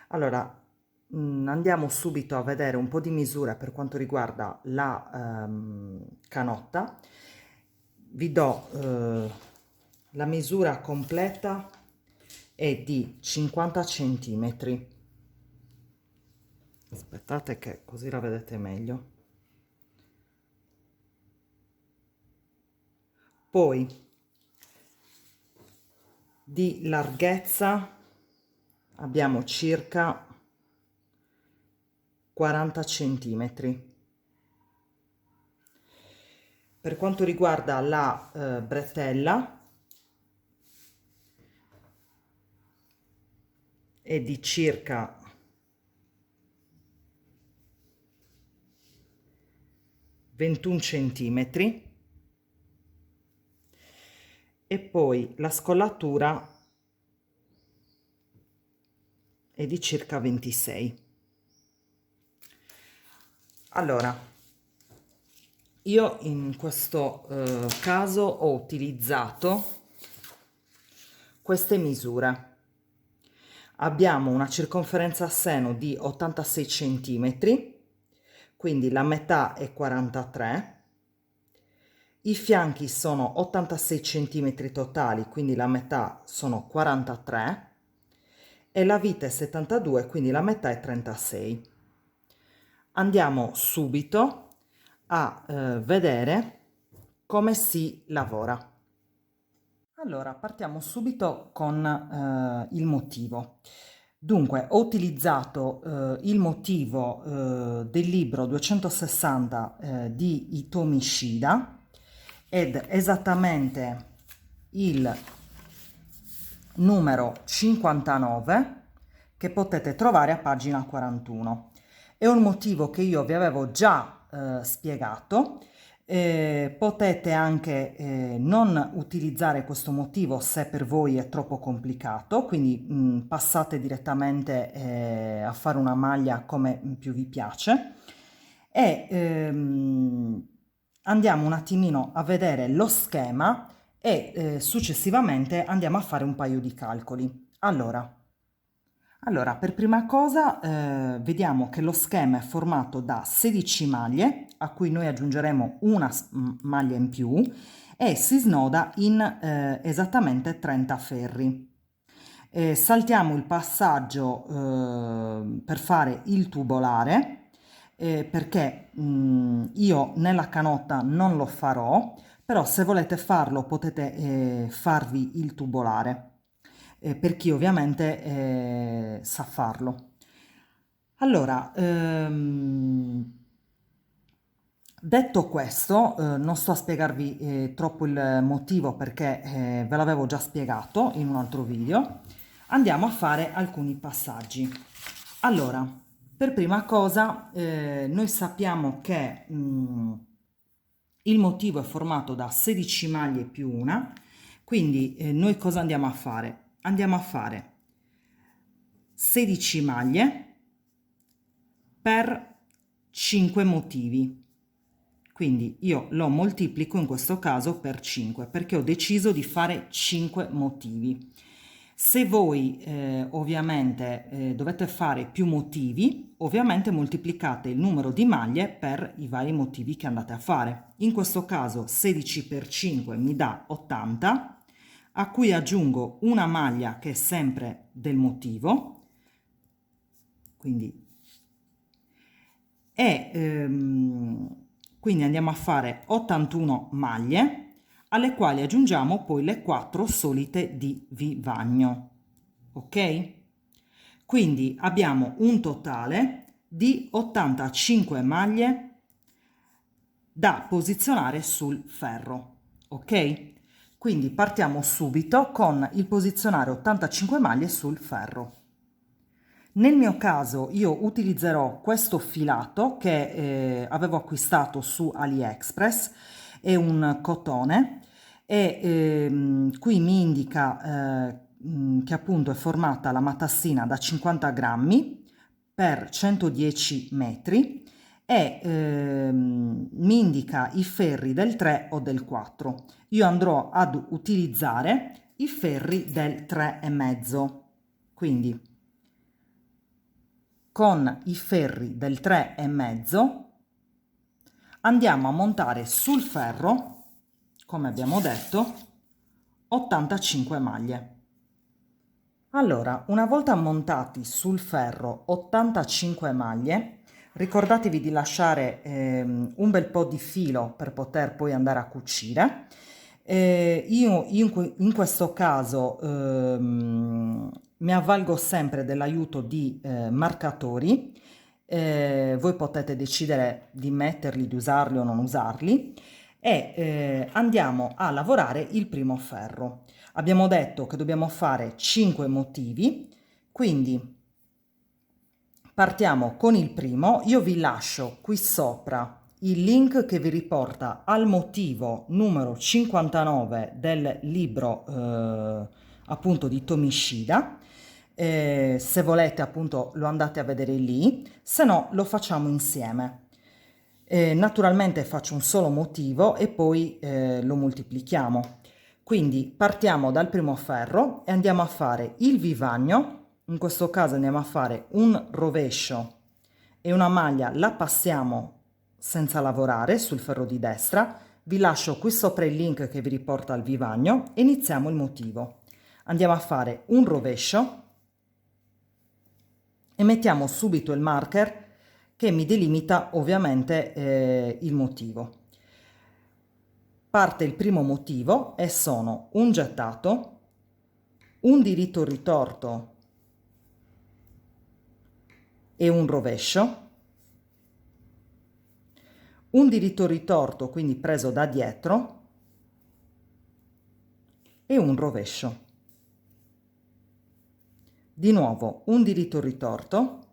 Allora, andiamo subito a vedere un po' di misure per quanto riguarda la canotta. Vi do la misura completa è di 50 centimetri. Aspettate che così la vedete meglio. Poi di larghezza abbiamo circa 40 centimetri. Per quanto riguarda la bretella è di circa 21 centimetri e poi la scollatura è di circa 26. Allora, io in questo caso ho utilizzato queste misure. Abbiamo una circonferenza a seno di 86 centimetri, quindi la metà è 43. I fianchi sono 86 centimetri totali, quindi la metà sono 43 e la vita è 72, quindi la metà è 36. Andiamo subito a vedere come si lavora. Allora, partiamo subito con il motivo. Dunque, ho utilizzato il motivo del libro 260 di Hitomi Shida ed esattamente il numero 59 che potete trovare a pagina 41. È un motivo che io vi avevo già spiegato. Potete anche non utilizzare questo motivo se per voi è troppo complicato, quindi passate direttamente a fare una maglia come più vi piace e andiamo un attimino a vedere lo schema e successivamente andiamo a fare un paio di calcoli. Allora, per prima cosa vediamo che lo schema è formato da 16 maglie, a cui noi aggiungeremo una maglia in più, e si snoda in esattamente 30 ferri. Saltiamo il passaggio per fare il tubolare, perché io nella canotta non lo farò, però se volete farlo potete farvi il tubolare per chi ovviamente sa farlo. Allora, detto questo, non sto a spiegarvi troppo il motivo perché ve l'avevo già spiegato in un altro video. Andiamo a fare alcuni passaggi. Allora, per prima cosa, noi sappiamo che il motivo è formato da 16 maglie più una, quindi noi cosa andiamo a fare? Andiamo a fare 16 maglie per 5 motivi. Quindi io lo moltiplico in questo caso per 5 perché ho deciso di fare 5 motivi. Se voi ovviamente dovete fare più motivi, ovviamente moltiplicate il numero di maglie per i vari motivi che andate a fare. In questo caso 16 per 5 mi dà 80, a cui aggiungo una maglia che è sempre del motivo, quindi quindi andiamo a fare 81 maglie alle quali aggiungiamo poi le 4 solite di vivagno, ok? Quindi abbiamo un totale di 85 maglie da posizionare sul ferro, ok? Quindi partiamo subito con il posizionare 85 maglie sul ferro. Nel mio caso io utilizzerò questo filato che avevo acquistato su AliExpress, è un cotone e qui mi indica che appunto è formata la matassina da 50 grammi per 110 metri e mi indica i ferri del 3 o del 4. Io andrò ad utilizzare i ferri del 3,5, quindi con i ferri del 3,5 andiamo a montare sul ferro, come abbiamo detto, 85 maglie. Allora, una volta montati sul ferro 85 maglie, ricordatevi di lasciare un bel po' di filo per poter poi andare a cucire. Io in questo caso mi avvalgo sempre dell'aiuto di marcatori. Voi potete decidere di metterli, di usarli o non usarli, e andiamo a lavorare il primo ferro. Abbiamo detto che dobbiamo fare 5 motivi, quindi partiamo con il primo. Io vi lascio qui sopra il link che vi riporta al motivo numero 59 del libro appunto di Tomishida. Se volete appunto lo andate a vedere lì, se no lo facciamo insieme. Naturalmente faccio un solo motivo e poi lo moltiplichiamo. Quindi partiamo dal primo ferro e andiamo a fare il vivagno. In questo caso andiamo a fare un rovescio e una maglia la passiamo senza lavorare sul ferro di destra. Vi lascio qui sopra il link che vi riporta al vivagno e iniziamo il motivo. Andiamo a fare un rovescio e mettiamo subito il marker che mi delimita ovviamente il motivo. Parte il primo motivo e sono un gettato, un diritto ritorto e un rovescio, un diritto ritorto quindi preso da dietro e un rovescio. Di nuovo un diritto ritorto,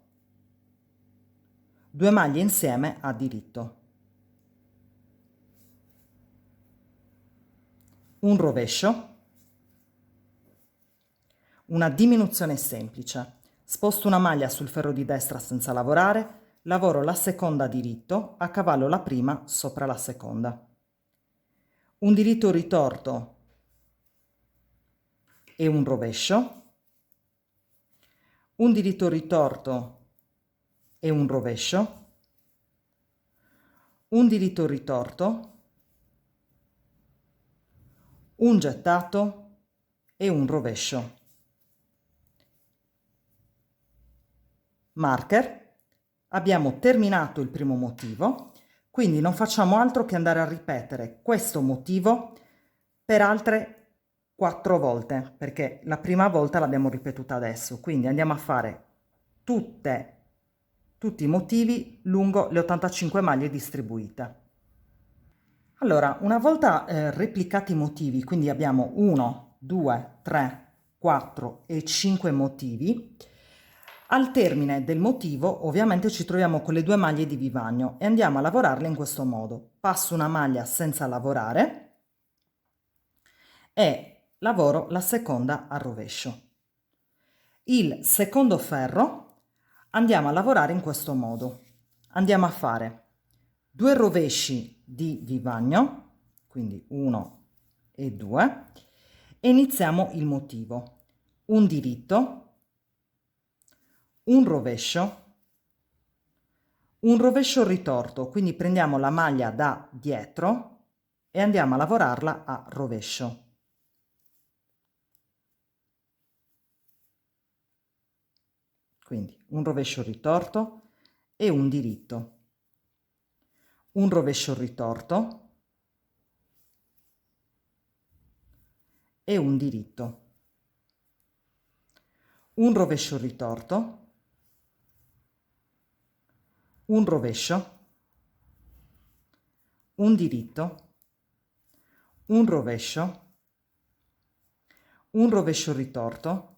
2 maglie insieme a diritto, un rovescio, una diminuzione semplice. Sposto una maglia sul ferro di destra senza lavorare, lavoro la seconda diritto, a cavallo la prima sopra la seconda. Un diritto ritorto e un rovescio, un diritto ritorto e un rovescio, un diritto ritorto, un gettato e un rovescio. Marker, abbiamo terminato il primo motivo, quindi non facciamo altro che andare a ripetere questo motivo per altre 4 volte, perché la prima volta l'abbiamo ripetuta adesso, quindi andiamo a fare tutti i motivi lungo le 85 maglie distribuite. Allora, una volta replicati i motivi, quindi abbiamo 1, 2, 3, 4 e 5 motivi, al termine del motivo ovviamente ci troviamo con le 2 maglie di vivagno e andiamo a lavorarle in questo modo. Passo una maglia senza lavorare e lavoro la seconda a rovescio. Il secondo ferro andiamo a lavorare in questo modo. Andiamo a fare 2 rovesci di vivagno, quindi 1 e 2, e iniziamo il motivo. Un diritto, un rovescio ritorto, quindi prendiamo la maglia da dietro e andiamo a lavorarla a rovescio. Quindi un rovescio ritorto e un diritto, un rovescio ritorto e un diritto, un rovescio ritorto, un rovescio, un diritto, un rovescio ritorto,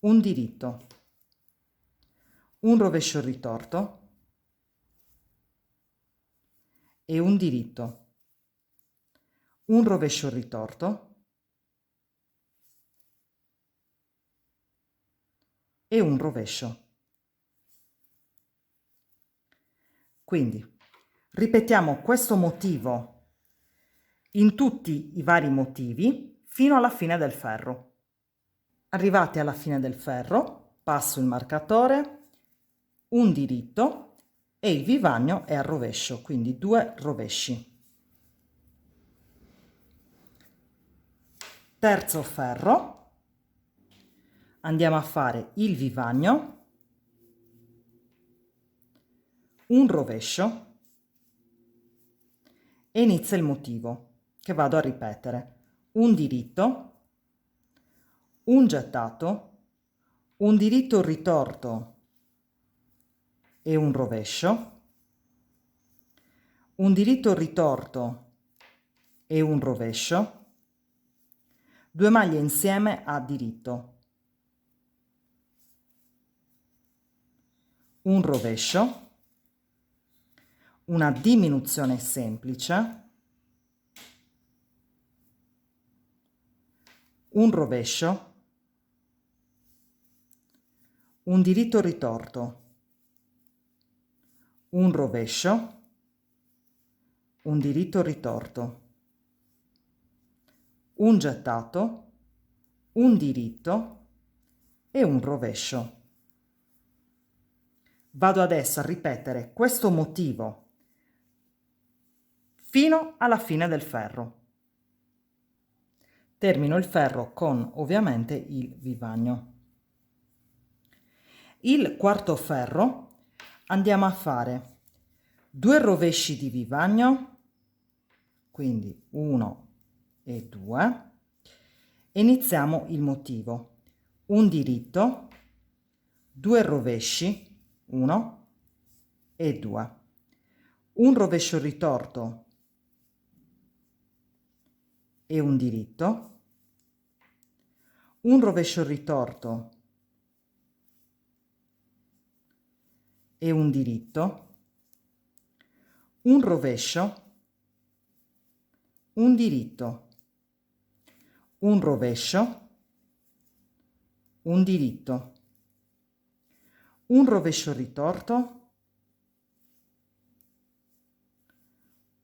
un diritto, un rovescio ritorto e un diritto, un rovescio ritorto e un rovescio. Quindi ripetiamo questo motivo in tutti i vari motivi fino alla fine del ferro. Arrivati alla fine del ferro, passo il marcatore, un diritto e il vivagno è al rovescio, quindi 2 rovesci. Terzo ferro, andiamo a fare il vivagno, un rovescio e inizia il motivo che vado a ripetere: un diritto, un gettato, un diritto ritorto e un rovescio, un diritto ritorto e un rovescio, 2 maglie insieme a diritto, un rovescio, una diminuzione semplice, un rovescio, un diritto ritorto, un rovescio, un diritto ritorto, un gettato, un diritto e un rovescio. Vado adesso a ripetere questo motivo fino alla fine del ferro. Termino il ferro con ovviamente il vivagno. Il quarto ferro andiamo a fare 2 rovesci di vivagno, quindi 1 e 2, e iniziamo il motivo: un diritto, 2 rovesci, 1 e 2, un rovescio ritorto e un diritto, un rovescio ritorto e un diritto, un rovescio, un diritto, un rovescio, un diritto, un rovescio ritorto,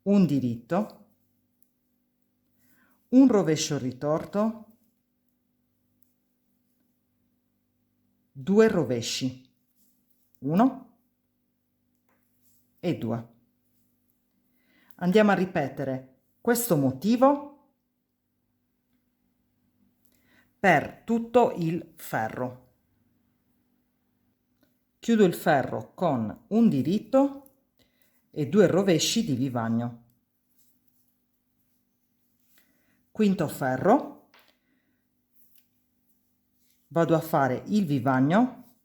un diritto, un rovescio ritorto, 2 rovesci, 1 e 2. Andiamo a ripetere questo motivo per tutto il ferro. Chiudo il ferro con un diritto e 2 rovesci di vivagno. Quinto ferro, vado a fare il vivagno,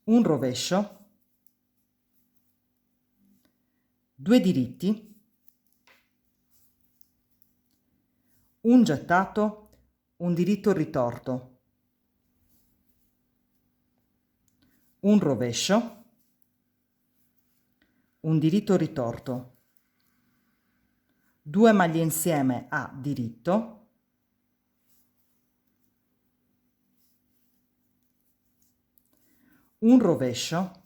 un rovescio, 2 diritti, un gettato, un diritto ritorto, un rovescio, un diritto ritorto, 2 maglie insieme a diritto, un rovescio,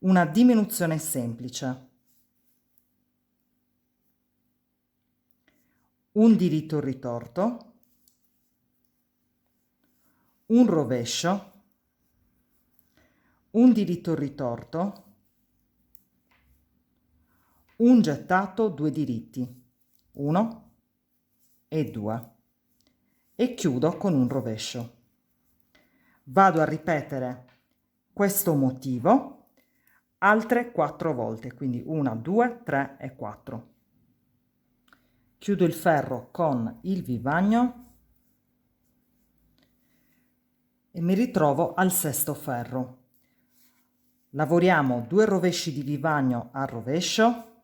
una diminuzione semplice, un diritto ritorto, un rovescio, un diritto ritorto, un gettato, 2 diritti, 1 e 2, e chiudo con un rovescio. Vado a ripetere questo motivo altre 4 volte, quindi 1, 2, 3 e 4. Chiudo il ferro con il vivagno e mi ritrovo al sesto ferro. Lavoriamo 2 rovesci di vivagno al rovescio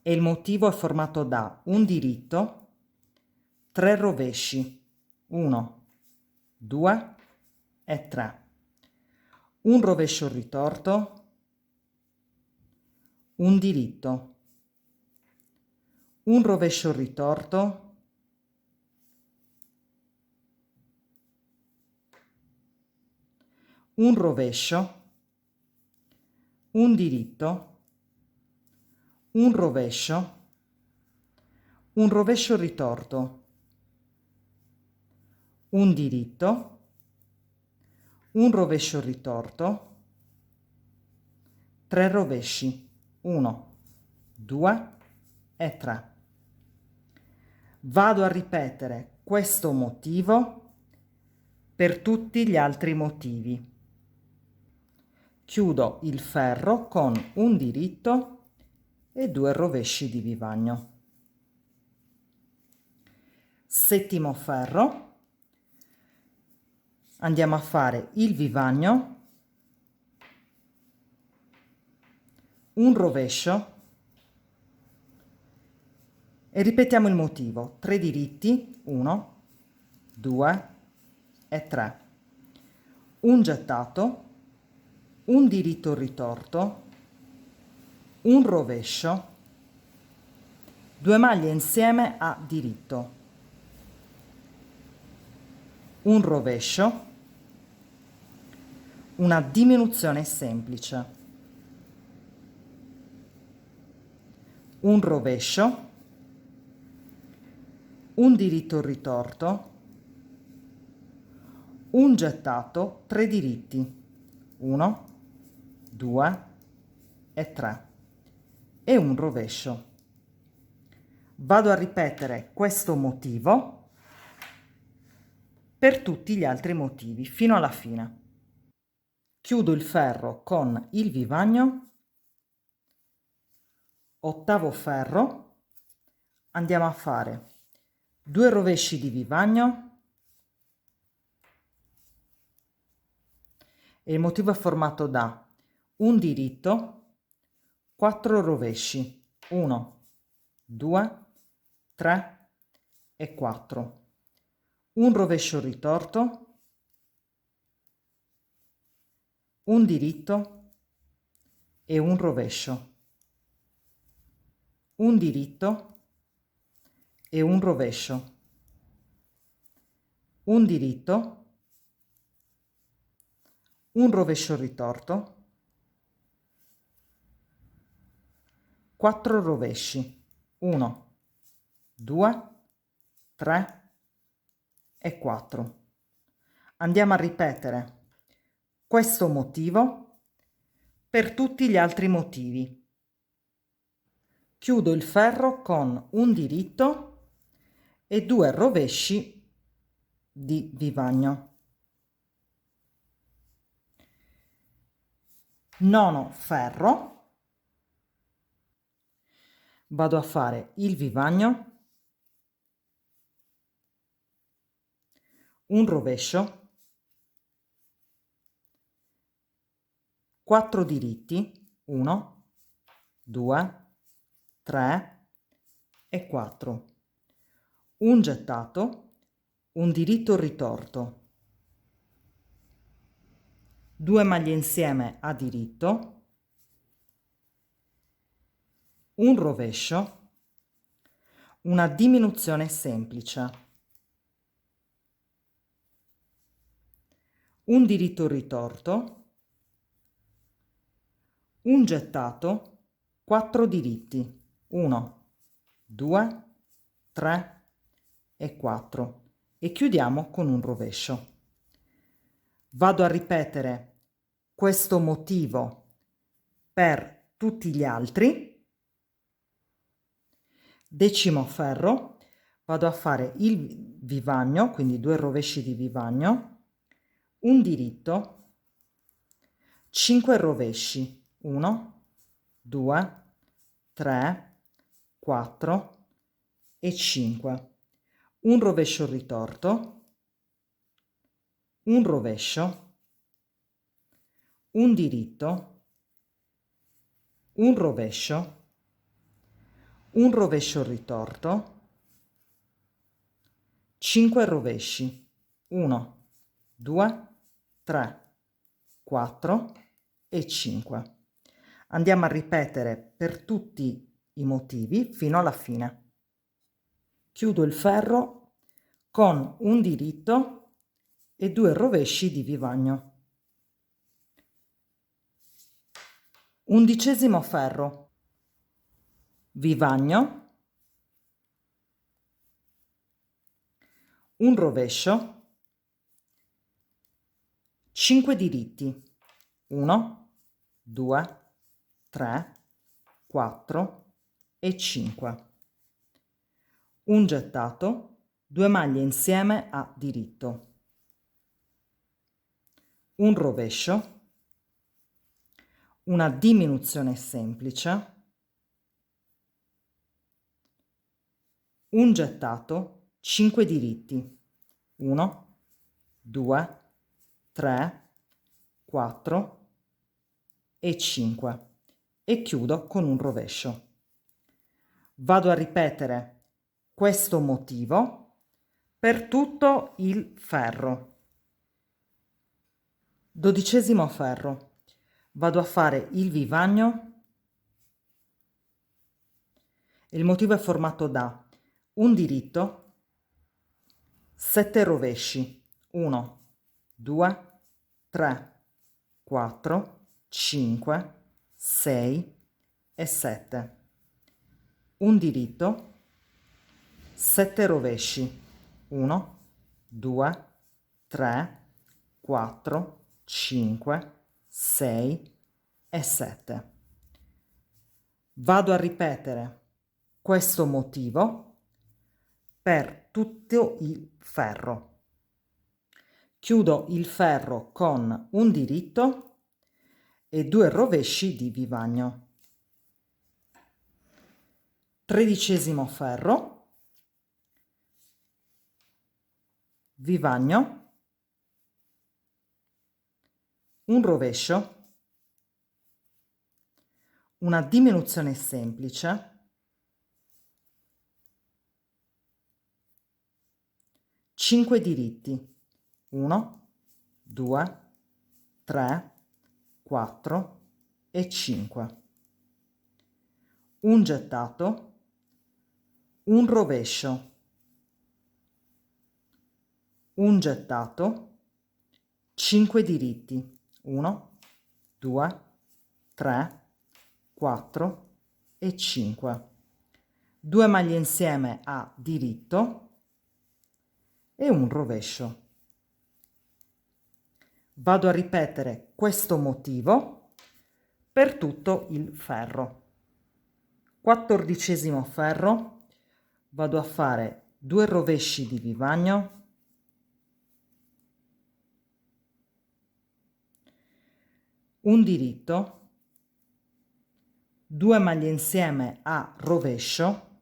e il motivo è formato da un diritto, 3 rovesci, 1, 2 e 3, un rovescio ritorto, un diritto, un rovescio ritorto, un rovescio, un diritto, un rovescio ritorto, un diritto, un rovescio ritorto, 3 rovesci, 1, 2 e 3. Vado a ripetere questo motivo per tutti gli altri motivi. Chiudo il ferro con un diritto e 2 rovesci di vivagno. Settimo ferro, andiamo a fare il vivagno, un rovescio e ripetiamo il motivo. 3 diritti, 1, 2 e 3. Un gettato, un diritto ritorto, un rovescio, 2 maglie insieme a diritto, un rovescio, una diminuzione semplice, un rovescio, un diritto ritorto, un gettato, 3 diritti, 1, 2 e 3 e un rovescio. Vado a ripetere questo motivo per tutti gli altri motivi fino alla fine. Chiudo il ferro con il vivagno, ottavo ferro, andiamo a fare 2 rovesci di vivagno e il motivo è formato da un diritto, 4 rovesci, 1, 2, 3 e 4, un rovescio ritorto, un diritto e un rovescio, un diritto e un rovescio, un diritto, un rovescio ritorto, 4 rovesci, 1, 2, 3 e 4. Andiamo a ripetere questo motivo per tutti gli altri motivi. Chiudo il ferro con un diritto e 2 rovesci di vivagno. Nono ferro, vado a fare il vivagno, un rovescio, 4 diritti, 1, 2, 3 e 4, un gettato, un diritto ritorto, 2 maglie insieme a diritto, un rovescio, una diminuzione semplice, un diritto ritorto, un gettato, 4 diritti, 1, 2, 3 e 4 e chiudiamo con un rovescio. Vado a ripetere questo motivo per tutti gli altri. Decimo ferro, vado a fare il vivagno, quindi 2 rovesci di vivagno, un diritto, 5 rovesci, 1, 2, 3, 4 e 5, un rovescio ritorto, un rovescio, un diritto, un rovescio ritorto, 5 rovesci, 1, 2, 3, 4 e 5. Andiamo a ripetere per tutti i motivi fino alla fine. Chiudo il ferro con un diritto e 2 rovesci di vivagno. 11° ferro, vivagno, un rovescio, 5 diritti, 1, 2, 3, 4 e 5. Un gettato, 2 maglie insieme a diritto, un rovescio, una diminuzione semplice, un gettato, 5 diritti, 1, 2, 3, 4 e 5 e chiudo con un rovescio. Vado a ripetere questo motivo per tutto il ferro. 12° ferro. Vado a fare il vivagno. Il motivo è formato da un diritto, 7 rovesci, 1, 2, 3, 4, 5, 6 e 7. Un diritto, 7 rovesci, 1, 2, 3, 4, 5, 6 e 7. Vado a ripetere questo motivo per tutto il ferro. Chiudo il ferro con un diritto e 2 rovesci di vivagno. 13° ferro, vivagno, un rovescio, una diminuzione semplice, 5 diritti, 1, 2, 3, 4 e 5. Un gettato, un rovescio, un gettato, 5 diritti, 1, 2, 3, 4 e 5. 2 maglie insieme a diritto e un rovescio. Vado a ripetere questo motivo per tutto il ferro. 14° ferro, vado a fare 2 rovesci di vivagno, un diritto, 2 maglie insieme a rovescio,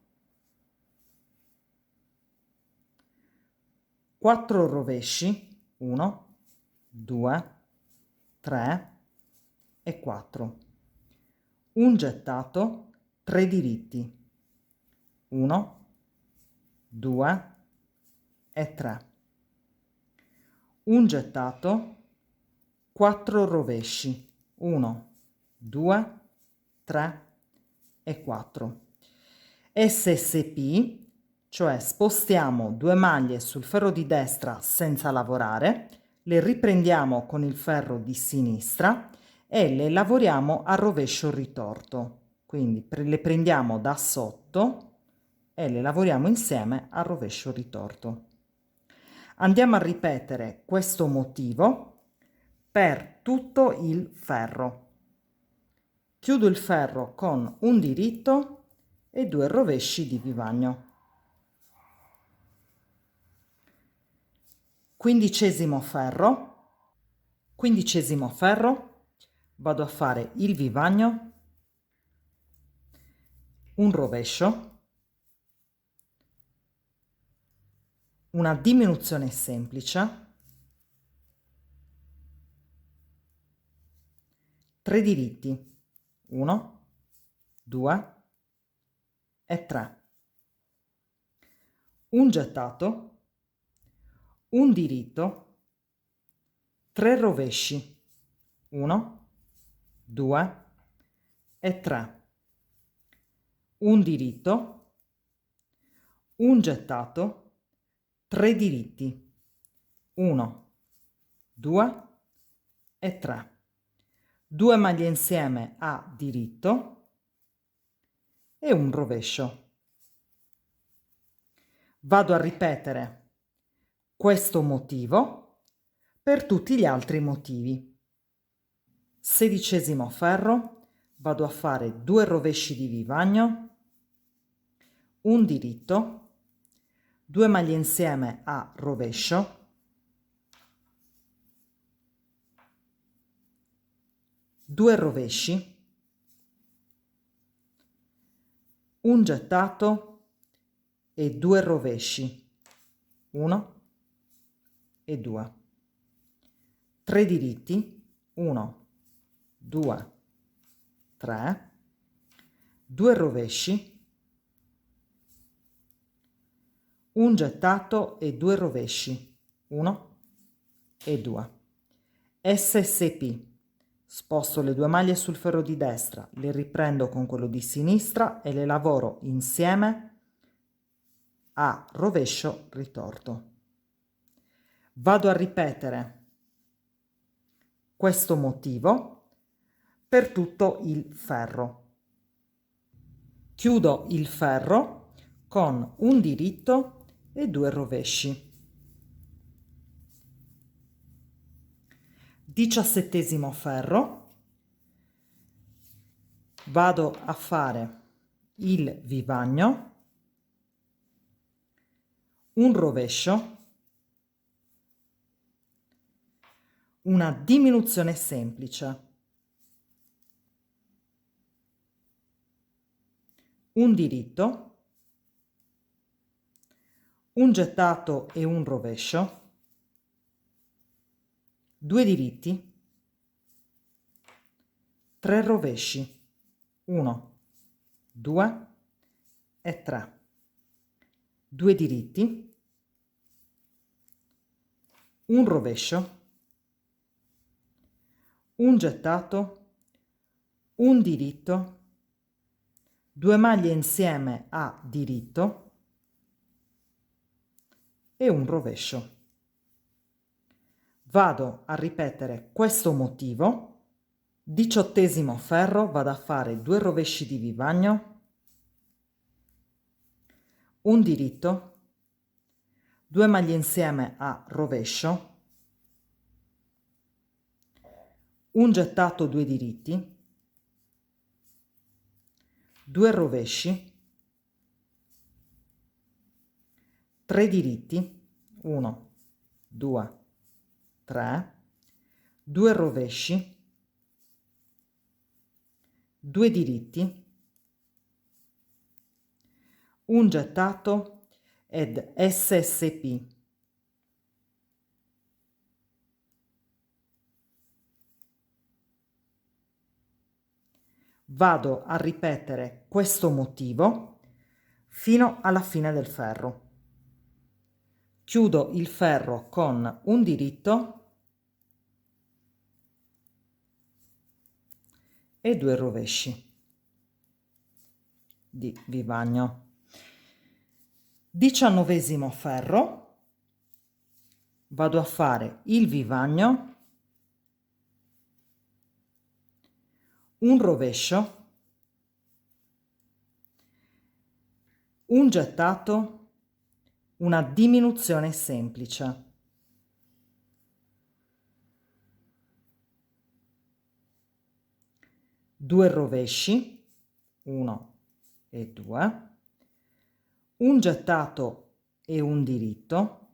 4 rovesci, 1, 2, 3 e 4. Un gettato, 3 diritti, 1, 2 e 3. Un gettato, 4 rovesci, 1, 2, 3 e 4. SSP, cioè spostiamo 2 maglie sul ferro di destra senza lavorare, le riprendiamo con il ferro di sinistra e le lavoriamo a rovescio ritorto. Quindi le prendiamo da sotto e le lavoriamo insieme a rovescio ritorto. Andiamo a ripetere questo motivo per tutto il ferro. Chiudo il ferro con un diritto e 2 rovesci di vivagno. 15° ferro, 15° ferro, vado a fare il vivagno, un rovescio, una diminuzione semplice, 3 diritti, 1, 2 e 3. Un gettato, un diritto, 3 rovesci, 1, 2 e 3. Un diritto, un gettato, 3 diritti, 1, 2 e 3. 2 maglie insieme a diritto e un rovescio. Vado a ripetere questo motivo per tutti gli altri motivi. 16° ferro, vado a fare 2 rovesci di vivagno, un diritto, 2 maglie insieme a rovescio, due rovesci, un gettato e 2 rovesci, 1 e 2, 3 diritti, 1, 2, 3, 2 rovesci, un gettato e 2 rovesci, 1 e 2. SSP. Sposto le 2 maglie sul ferro di destra, le riprendo con quello di sinistra e le lavoro insieme a rovescio ritorto. Vado a ripetere questo motivo per tutto il ferro. Chiudo il ferro con un diritto e 2 rovesci. 17° ferro, vado a fare il vivagno, un rovescio, una diminuzione semplice, un diritto, un gettato e un rovescio, 2 diritti, 3 rovesci, 1, 2 e 3, 2 diritti, un rovescio, un gettato, un diritto, 2 maglie insieme a diritto e un rovescio. Vado a ripetere questo motivo. 18° ferro, vado a fare 2 rovesci di vivagno, un diritto, 2 maglie insieme a rovescio, un gettato, 2 diritti, 2 rovesci, 3 diritti, 1, 2, 3, 2 rovesci, 2 diritti, un gettato ed SSP. Vado a ripetere questo motivo fino alla fine del ferro. Chiudo il ferro con un diritto e 2 rovesci di vivagno. 19° ferro, vado a fare il vivagno, un rovescio, un gettato, una diminuzione semplice, due rovesci, 1 e 2, un gettato e un diritto,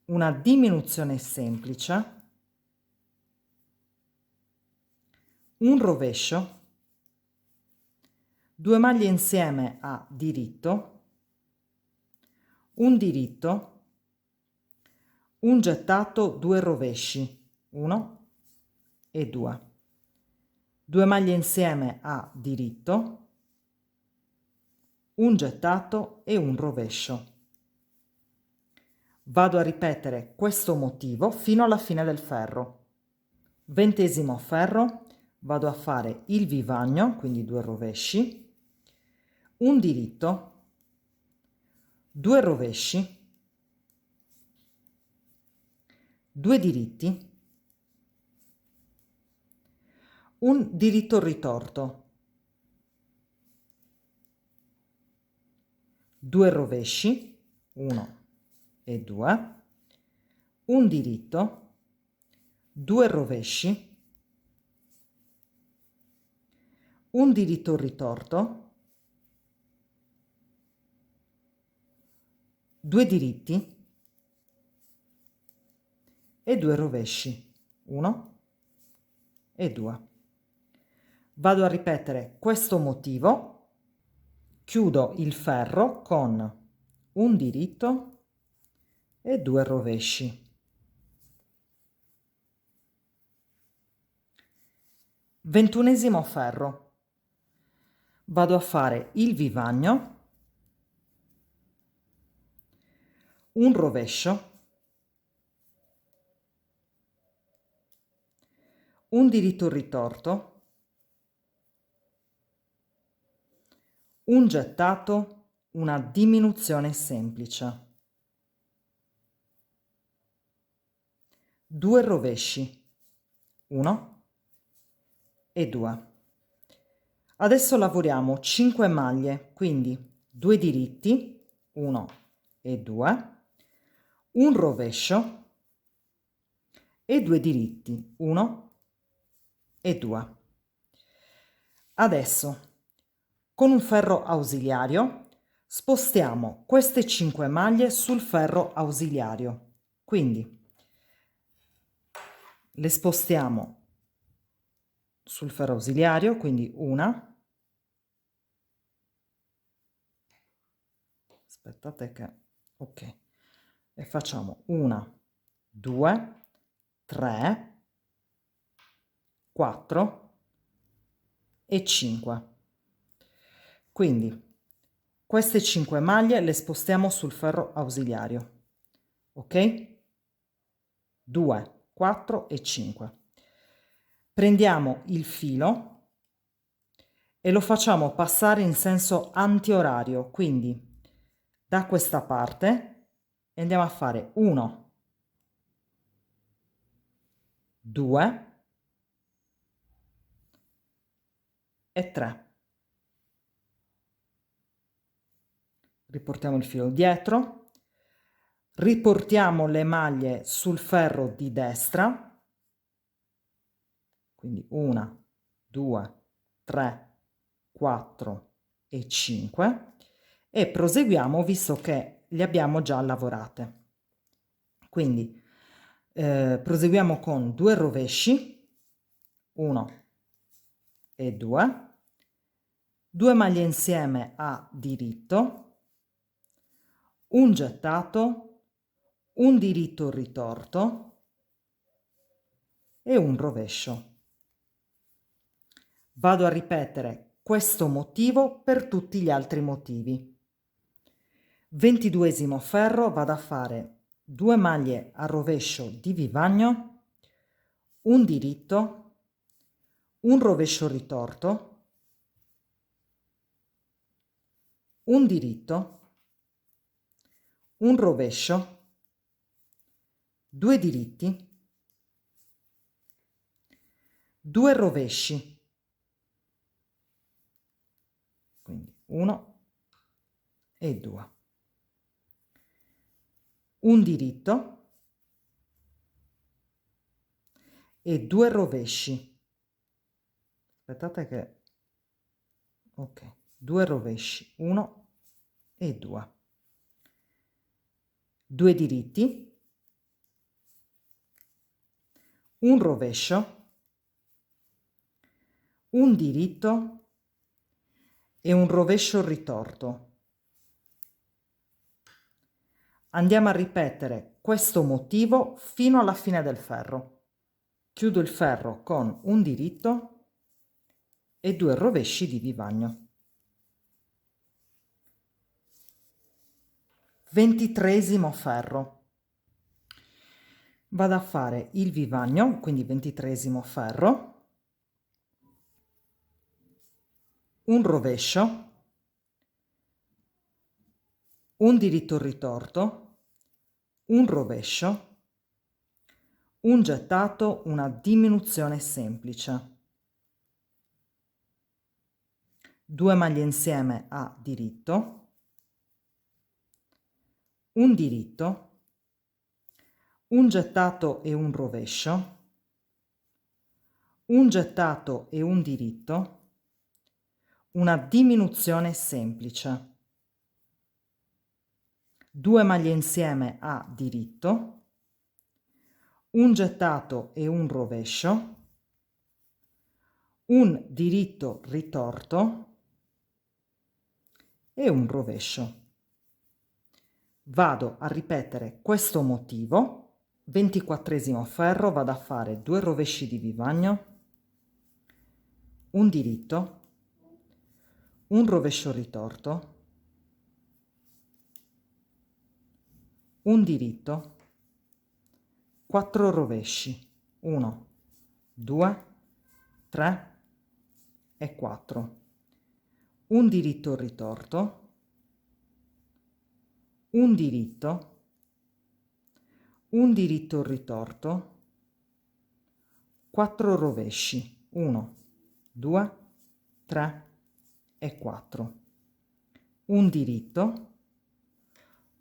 una diminuzione semplice, un rovescio, 2 maglie insieme a diritto, un diritto, un gettato, 2 rovesci, 1 e 2, 2 maglie insieme a diritto, un gettato e un rovescio. Vado a ripetere questo motivo fino alla fine del ferro. 20° ferro, vado a fare il vivagno, quindi 2 rovesci, un diritto, 2 rovesci, 2 diritti, un diritto ritorto, 2 rovesci, 1 e 2, un diritto, 2 rovesci, un diritto ritorto, 2 diritti e 2 rovesci, 1 e 2. Vado a ripetere questo motivo, chiudo il ferro con un diritto e 2 rovesci. 21° ferro. Vado a fare il vivagno, un rovescio, un diritto ritorto, un gettato, una diminuzione semplice, 2 rovesci, 1 e 2. Adesso lavoriamo 5 maglie, quindi 2 diritti, 1 e 2, un rovescio e 2 diritti, 1 e 2. Adesso, con un ferro ausiliario, spostiamo queste 5 maglie sul ferro ausiliario. Quindi le spostiamo sul ferro ausiliario, quindi una, aspettate che, ok, e facciamo 1, 2, 3, 4 e 5. Quindi queste 5 maglie le spostiamo sul ferro ausiliario, ok? 2, 4 e 5. Prendiamo il filo e lo facciamo passare in senso antiorario, quindi da questa parte e andiamo a fare 1, 2 e 3. Riportiamo il filo dietro, riportiamo le maglie sul ferro di destra, quindi 1, 2, 3, 4 e 5 e proseguiamo visto che le abbiamo già lavorate. Quindi proseguiamo con 2 rovesci, 1 e 2, 2 maglie insieme a diritto, un gettato, un diritto ritorto e un rovescio. Vado a ripetere questo motivo per tutti gli altri motivi. 22° ferro, vado a fare 2 maglie a rovescio di vivagno, un diritto, un rovescio ritorto, un diritto, un rovescio, 2 diritti, 2 rovesci, quindi 1 e 2, un diritto e 2 rovesci. Aspettate che, ok, 2 rovesci, 1 e 2, 2 diritti, un rovescio, un diritto e un rovescio ritorto. Andiamo a ripetere questo motivo fino alla fine del ferro. Chiudo il ferro con un diritto e 2 rovesci di vivagno. 23° ferro. Vado a fare il vivagno, quindi 23° ferro, un rovescio, un diritto ritorto, un rovescio, un gettato, una diminuzione semplice, 2 maglie insieme a diritto, un diritto, un gettato e un rovescio, un gettato e un diritto, una diminuzione semplice, 2 maglie insieme a diritto, un gettato e un rovescio, un diritto ritorto e un rovescio. Vado a ripetere questo motivo, 24esimo ferro, vado a fare 2 rovesci di vivagno, un diritto, un rovescio ritorto, un diritto, 4 rovesci, 1, 2, 3 e 4, un diritto ritorto, un diritto ritorto, 4 rovesci, 1, 2, 3 e 4, un diritto,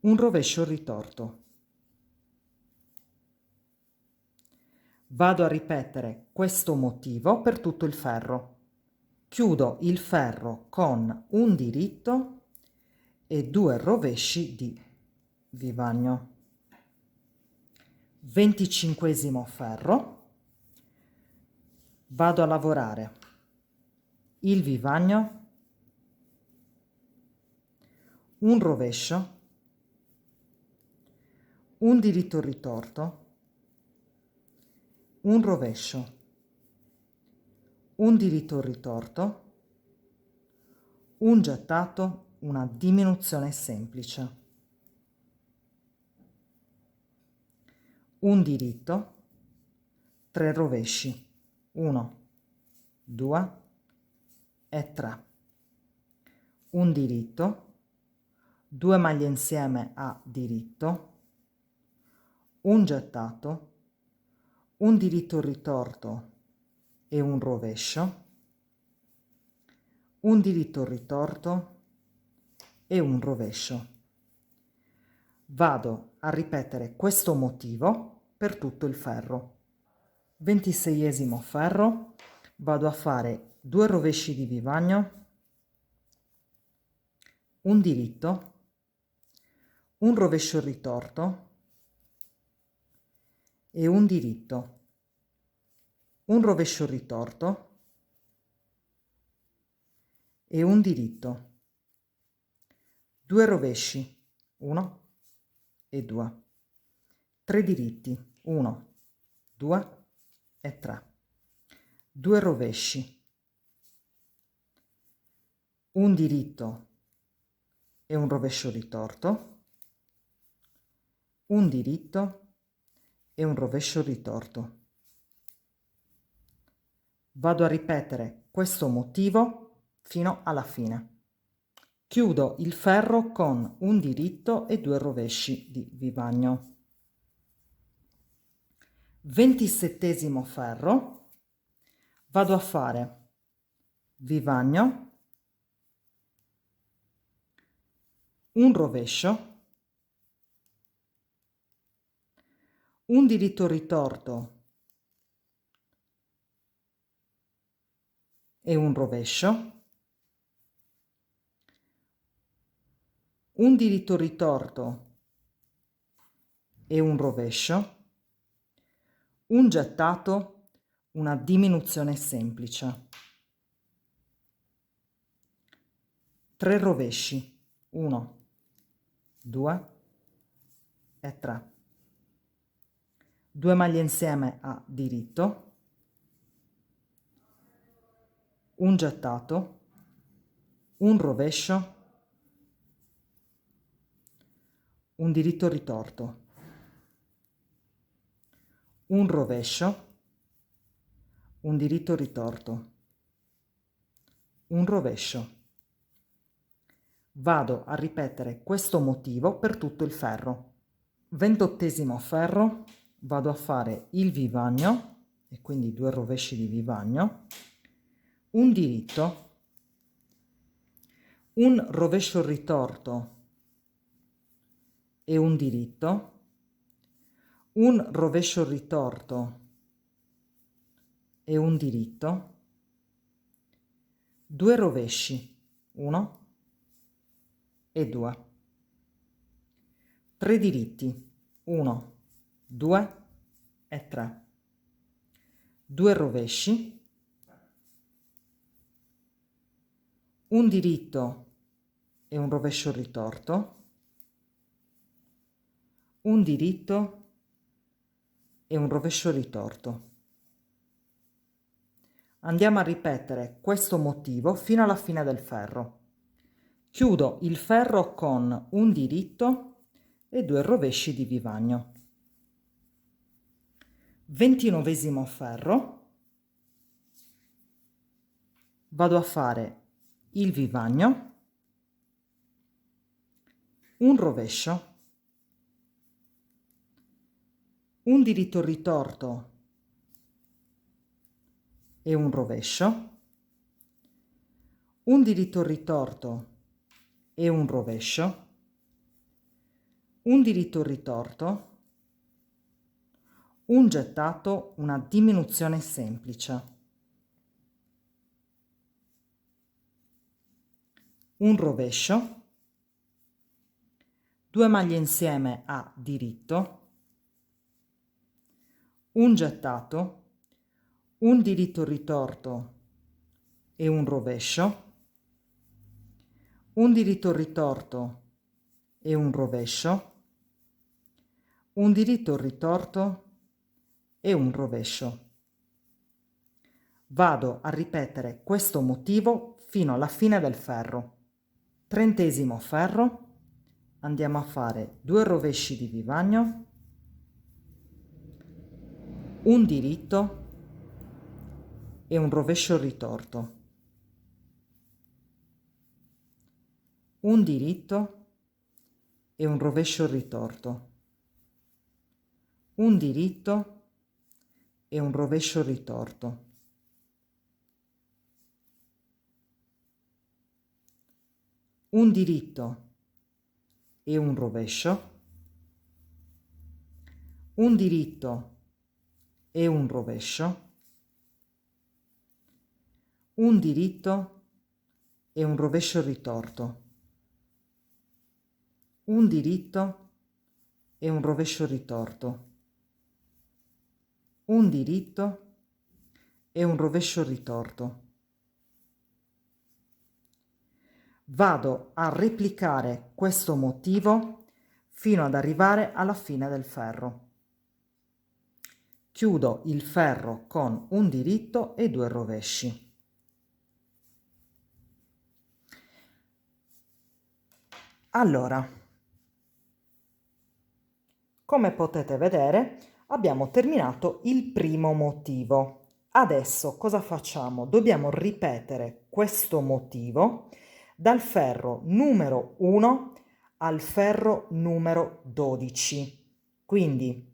un rovescio ritorto. Vado a ripetere questo motivo per tutto il ferro. Chiudo il ferro con un diritto e 2 rovesci di vivagno. 25esimo ferro. Vado a lavorare il vivagno, un rovescio, un diritto ritorto, un rovescio, un diritto ritorto, un gettato, una diminuzione semplice, un diritto, 3 rovesci, 1, 2 e 3, un diritto, 2 maglie insieme a diritto, un gettato, un diritto ritorto e un rovescio, un diritto ritorto e un rovescio. Vado a ripetere questo motivo per tutto il ferro. 26esimo ferro, vado a fare 2 rovesci di vivagno, un diritto, un rovescio ritorto e un diritto, un rovescio ritorto e un diritto, 2 rovesci, 1 e 2, 3 diritti, 1, 2 e 3, 2 rovesci, un diritto e un rovescio ritorto, un diritto e un rovescio ritorto. Vado a ripetere questo motivo fino alla fine. Chiudo il ferro con un diritto e 2 rovesci di vivagno. 27esimo ferro, vado a fare vivagno, un rovescio, un diritto ritorto e un rovescio, un diritto ritorto e un rovescio, un gettato, una diminuzione semplice, 3 rovesci, 1, 2 e 3, 2 maglie insieme a diritto, un gettato, un rovescio, un diritto ritorto, un rovescio, un diritto ritorto, un rovescio. Vado a ripetere questo motivo per tutto il ferro. 28esimo ferro, vado a fare il vivagno, e quindi 2 rovesci di vivagno, un diritto, un rovescio ritorto e un diritto, un rovescio ritorto e un diritto, 2 rovesci, 1 e 2, 3 diritti, 1, 2 e 3, 2 rovesci, un diritto e un rovescio ritorto, un diritto e un rovescio ritorto. Andiamo a ripetere questo motivo fino alla fine del ferro. Chiudo il ferro con un diritto e 2 rovesci di vivagno. 29esimo ferro, vado a fare il vivagno, un rovescio, un diritto ritorto e un rovescio, un diritto ritorto e un rovescio, un diritto ritorto, un gettato, una diminuzione semplice, un rovescio, 2 maglie insieme a diritto, un gettato, un diritto ritorto e un rovescio, un diritto ritorto e un rovescio, un diritto ritorto e un rovescio. Vado a ripetere questo motivo fino alla fine del ferro. 30esimo ferro, andiamo a fare 2 rovesci di vivagno, un diritto e un rovescio ritorto, un diritto e un rovescio ritorto, un diritto e un rovescio ritorto, un diritto e un rovescio, un diritto e un rovescio, un diritto e un rovescio ritorto, un diritto e un rovescio ritorto, un diritto e un rovescio ritorto. Vado a replicare questo motivo fino ad arrivare alla fine del ferro. Chiudo il ferro con un diritto e 2 rovesci. Allora, come potete vedere, abbiamo terminato il primo motivo. Adesso cosa facciamo? Dobbiamo ripetere questo motivo dal ferro numero 1 al ferro numero 12. Quindi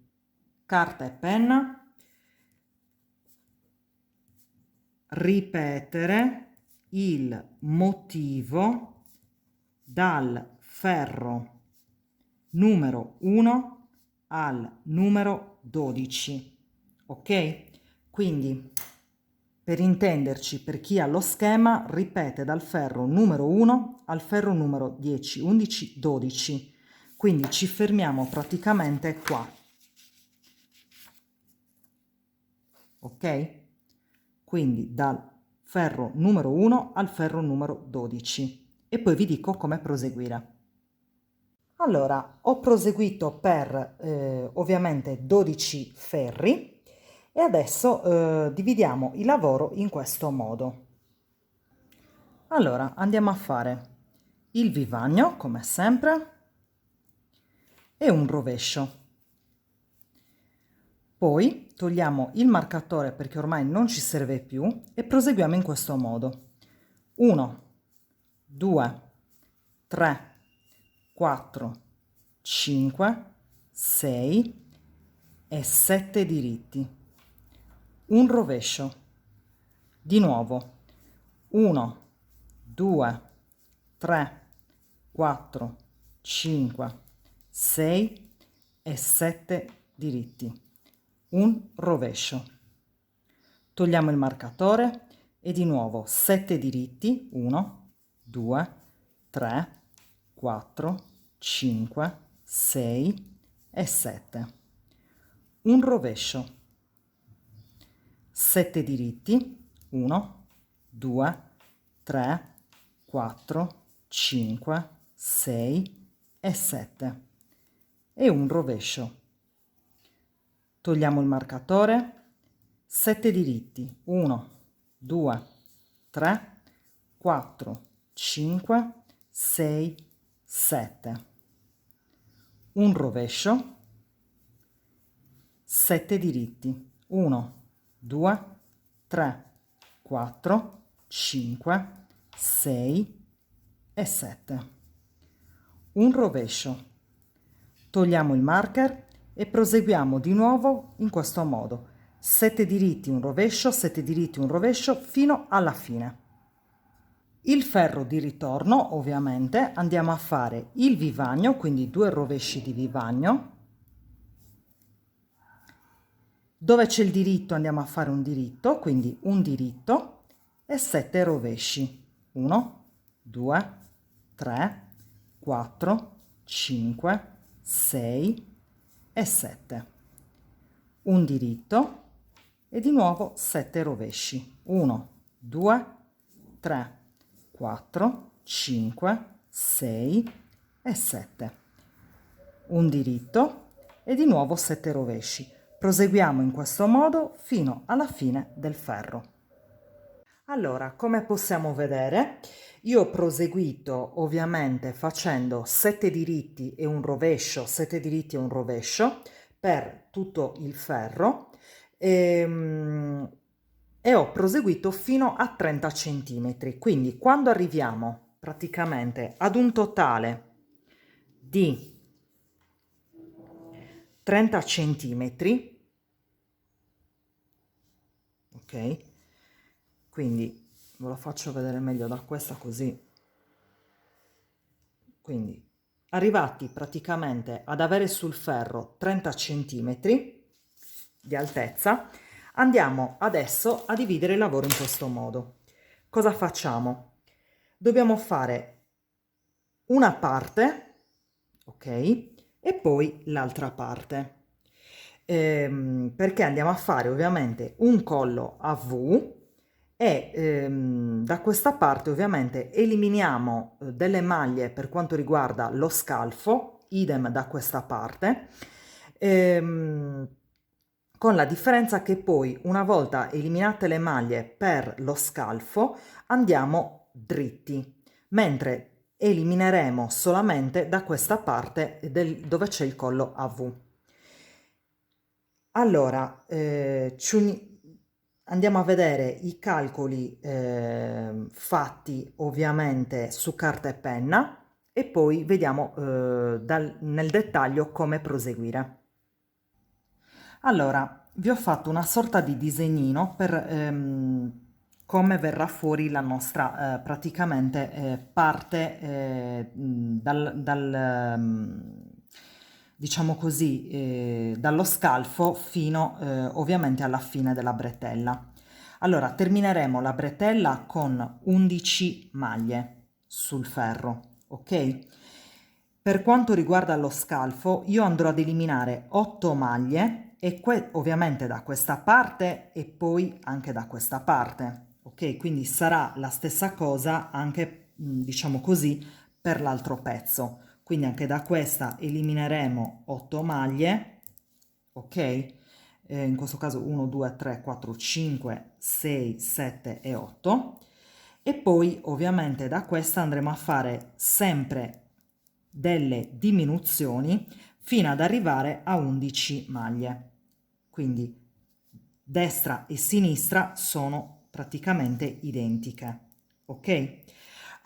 carta e penna, ripetere il motivo dal ferro numero 1 al numero 12, ok? Quindi, per intenderci, per chi ha lo schema, ripete dal ferro numero 1 al ferro numero 10, 11, 12. Quindi ci fermiamo praticamente qua, ok? Quindi dal ferro numero 1 al ferro numero 12 e poi vi dico come proseguire. Allora, ho proseguito per ovviamente 12 ferri e adesso dividiamo il lavoro in questo modo. Allora, andiamo a fare il vivagno, come sempre, e un rovescio. Poi togliamo il marcatore perché ormai non ci serve più e proseguiamo in questo modo. 1, 2, 3, 4, 5, 6 e 7 diritti. Un rovescio. Di nuovo. 1, 2, 3, 4, 5, 6 e 7 diritti, un rovescio, togliamo il marcatore e di nuovo 7 diritti, 1, 2, 3, 4, 5, 6 e 7, un rovescio, 7 diritti, 1, 2, 3, 4, 5, 6 e 7 e un rovescio. Togliamo il marcatore, 7 diritti, 1, 2, 3, 4, 5, 6, 7, un rovescio, 7 diritti, 1, 2, 3, 4, 5, 6 e 7, un rovescio. Togliamo il marker e proseguiamo di nuovo in questo modo, 7 diritti, un rovescio, 7 diritti, un rovescio fino alla fine. Il ferro di ritorno, ovviamente, andiamo a fare il vivagno, quindi 2 rovesci di vivagno. Dove c'è il diritto andiamo a fare un diritto, quindi un diritto e 7 rovesci. 1, 2, 3, 4, 5, 6 e 7. Un diritto e di nuovo 7 rovesci. 1, 2, 3, 4, 5, 6 e 7. Un diritto e di nuovo 7 rovesci. Proseguiamo in questo modo fino alla fine del ferro. Allora, come possiamo vedere, io ho proseguito ovviamente facendo 7 diritti e un rovescio, 7 diritti e un rovescio per tutto il ferro e ho proseguito fino a 30 cm. Quindi quando arriviamo praticamente ad un totale di 30 centimetri, ok? Quindi ve lo faccio vedere meglio da questa così. Quindi arrivati praticamente ad avere sul ferro 30 centimetri di altezza, andiamo adesso a dividere il lavoro in questo modo. Cosa facciamo? Dobbiamo fare una parte, ok? E poi l'altra parte. Perché andiamo a fare ovviamente un collo a V e da questa parte ovviamente eliminiamo delle maglie per quanto riguarda lo scalfo, idem da questa parte, con la differenza che poi una volta eliminate le maglie per lo scalfo andiamo dritti, mentre elimineremo solamente da questa parte dove c'è il collo a V. Allora, andiamo a vedere i calcoli fatti ovviamente su carta e penna e poi vediamo nel dettaglio come proseguire. Allora, vi ho fatto una sorta di disegnino per come verrà fuori la nostra praticamente parte diciamo così, dallo scalfo fino ovviamente alla fine della bretella. Allora, termineremo la bretella con 11 maglie sul ferro, ok? Per quanto riguarda lo scalfo, io andrò ad eliminare 8 maglie e ovviamente da questa parte e poi anche da questa parte, ok? Quindi sarà la stessa cosa anche, diciamo così, per l'altro pezzo. Quindi anche da questa elimineremo 8 maglie, ok? In questo caso 1, 2, 3, 4, 5, 6, 7 e 8. E poi ovviamente da questa andremo a fare sempre delle diminuzioni fino ad arrivare a 11 maglie. Quindi destra e sinistra sono praticamente identiche, ok?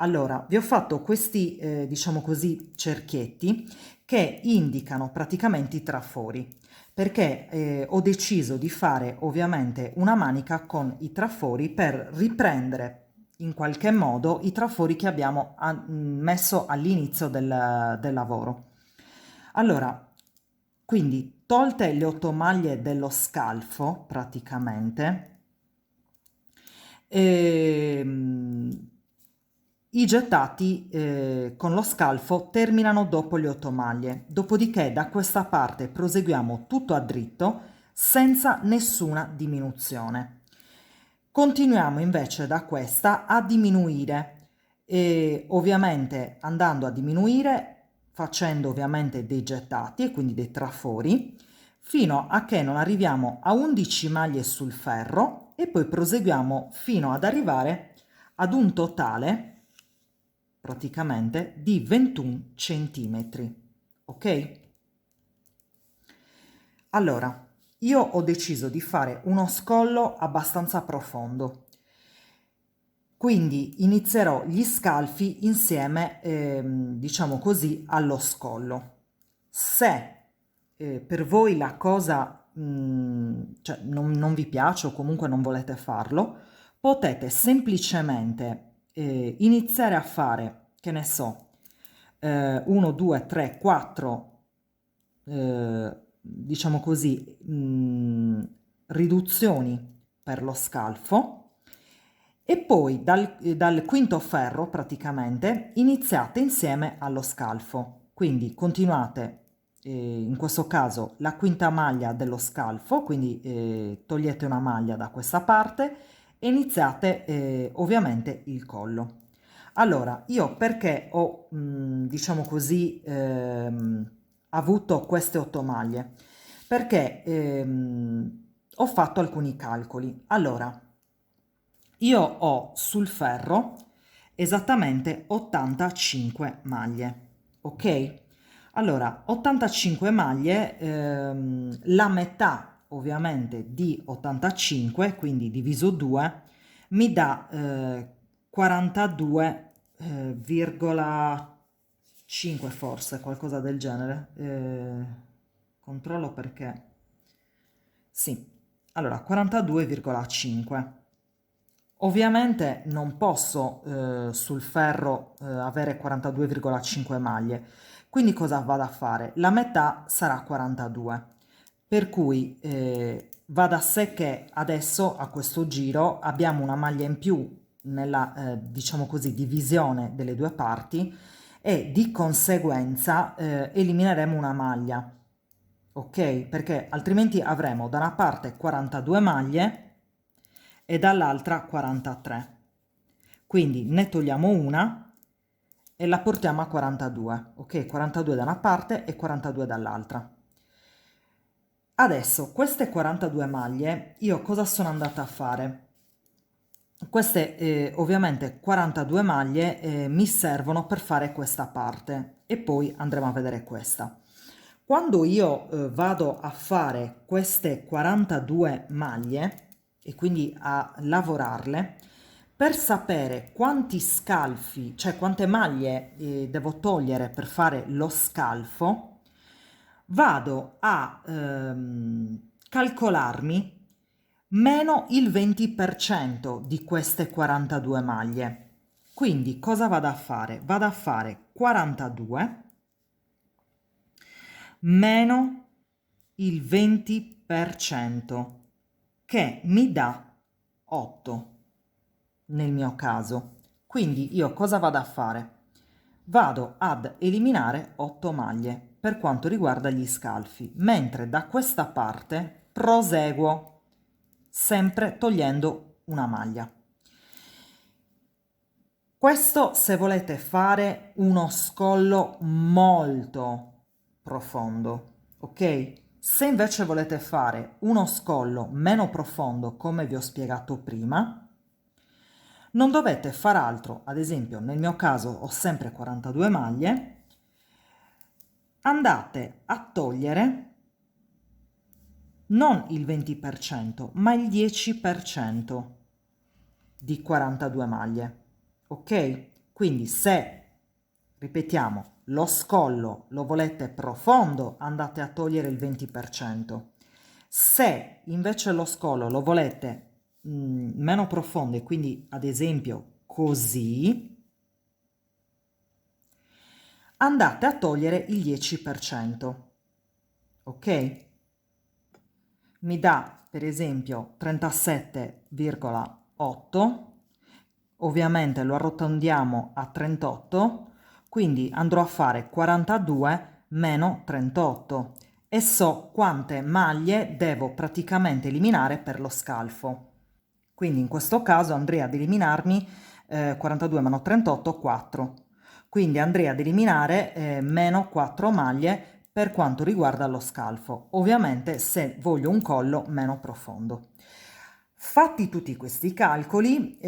Allora, vi ho fatto questi, diciamo così, cerchietti che indicano praticamente i trafori, perché ho deciso di fare ovviamente una manica con i trafori per riprendere in qualche modo i trafori che abbiamo messo all'inizio del lavoro. Allora, quindi tolte le 8 maglie dello scalfo, praticamente, i gettati con lo scalfo terminano dopo le 8 maglie, dopodiché da questa parte proseguiamo tutto a dritto senza nessuna diminuzione. Continuiamo invece da questa a diminuire, e ovviamente andando a diminuire facendo ovviamente dei gettati e quindi dei trafori fino a che non arriviamo a 11 maglie sul ferro e poi proseguiamo fino ad arrivare ad un totale praticamente di 21 centimetri. Ok? Allora, io ho deciso di fare uno scollo abbastanza profondo, quindi inizierò gli scalfi insieme, diciamo così, allo scollo. Se per voi la cosa cioè non vi piace o comunque non volete farlo, potete semplicemente iniziare a fare, che ne so, 1, 2, 3, 4, diciamo così, riduzioni per lo scalfo e poi dal quinto ferro praticamente iniziate insieme allo scalfo. Quindi continuate in questo caso la quinta maglia dello scalfo, quindi togliete una maglia da questa parte e iniziate ovviamente il collo. Allora, io perché ho, diciamo così, avuto queste 8 maglie? Perché ho fatto alcuni calcoli. Allora, io ho sul ferro esattamente 85 maglie, ok? Allora, 85 maglie, la metà ovviamente di 85, quindi diviso 2, mi dà 42,5 forse, qualcosa del genere. Controllo perché... Sì, allora 42,5. Ovviamente non posso sul ferro avere 42,5 maglie, quindi cosa vado a fare? La metà sarà 42, per cui va da sé che adesso a questo giro abbiamo una maglia in più nella diciamo così divisione delle due parti e di conseguenza elimineremo una maglia, ok? Perché altrimenti avremo da una parte 42 maglie e dall'altra 43. Quindi ne togliamo una e la portiamo a 42, ok? 42 da una parte e 42 dall'altra. Adesso queste 42 maglie io cosa sono andata a fare? Queste ovviamente 42 maglie mi servono per fare questa parte e poi andremo a vedere questa. Quando io vado a fare queste 42 maglie e quindi a lavorarle, per sapere quanti scalfi, cioè quante maglie devo togliere per fare lo scalfo, vado a calcolarmi meno il 20% di queste 42 maglie. Quindi cosa vado a fare? Vado a fare 42 meno il 20% che mi dà 8 nel mio caso. Quindi io cosa vado a fare? Vado ad eliminare 8 maglie per quanto riguarda gli scalfi, mentre da questa parte proseguo sempre togliendo una maglia. Questo se volete fare uno scollo molto profondo, ok? Se invece volete fare uno scollo meno profondo, come vi ho spiegato prima, non dovete far altro, ad esempio nel mio caso ho sempre 42 maglie, andate a togliere non il 20%, ma il 10% di 42 maglie, ok? Quindi se, ripetiamo, lo scollo lo volete profondo, andate a togliere il 20%. Se invece lo scollo lo volete meno profondo e quindi ad esempio così, andate a togliere il 10%, ok? mi dà per esempio 37,8, ovviamente lo arrotondiamo a 38, quindi andrò a fare 42 meno 38 e so quante maglie devo praticamente eliminare per lo scalfo. Quindi in questo caso andrei ad eliminarmi 42 meno 38, 4. Quindi andrei ad eliminare meno 4 maglie per quanto riguarda lo scalfo, ovviamente se voglio un collo meno profondo. Fatti tutti questi calcoli,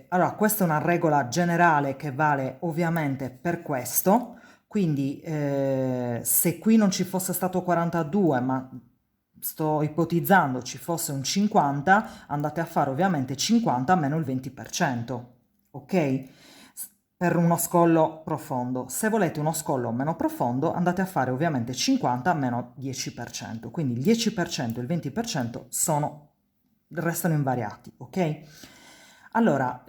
allora questa è una regola generale che vale ovviamente per questo, quindi se qui non ci fosse stato 42, ma sto ipotizzando ci fosse un 50, andate a fare ovviamente 50 meno il 20%, ok? Per uno scollo profondo. Se volete uno scollo meno profondo, andate a fare ovviamente 50 meno 10%, quindi il 10% e il 20% restano invariati, ok? Allora,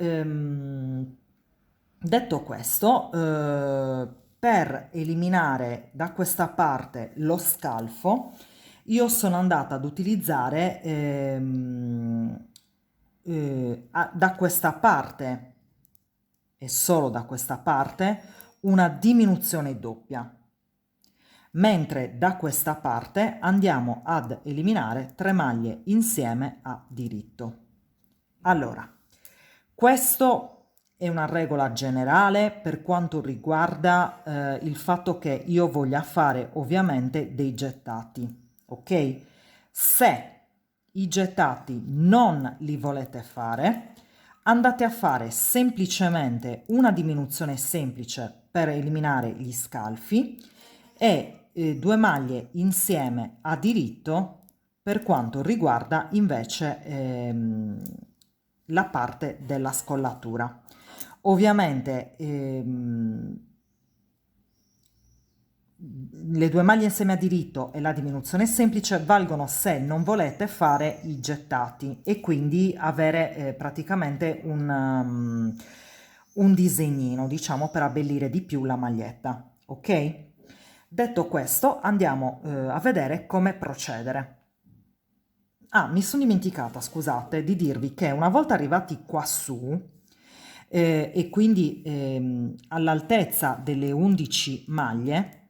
detto questo, per eliminare da questa parte lo scalfo, io sono andata ad utilizzare da questa parte e solo da questa parte una diminuzione doppia, mentre da questa parte andiamo ad eliminare 3 maglie insieme a diritto. Allora, questo è una regola generale per quanto riguarda il fatto che io voglia fare ovviamente dei gettati, ok? Se i gettati non li volete fare, andate a fare semplicemente una diminuzione semplice per eliminare gli scalfi e 2 maglie insieme a diritto per quanto riguarda invece la parte della scollatura. Ovviamente le 2 maglie insieme a diritto e la diminuzione semplice valgono se non volete fare i gettati e quindi avere praticamente un disegnino, diciamo, per abbellire di più la maglietta, ok? Detto questo, andiamo a vedere come procedere. Ah, mi sono dimenticata, scusate, di dirvi che una volta arrivati qua su, e quindi all'altezza delle 11 maglie,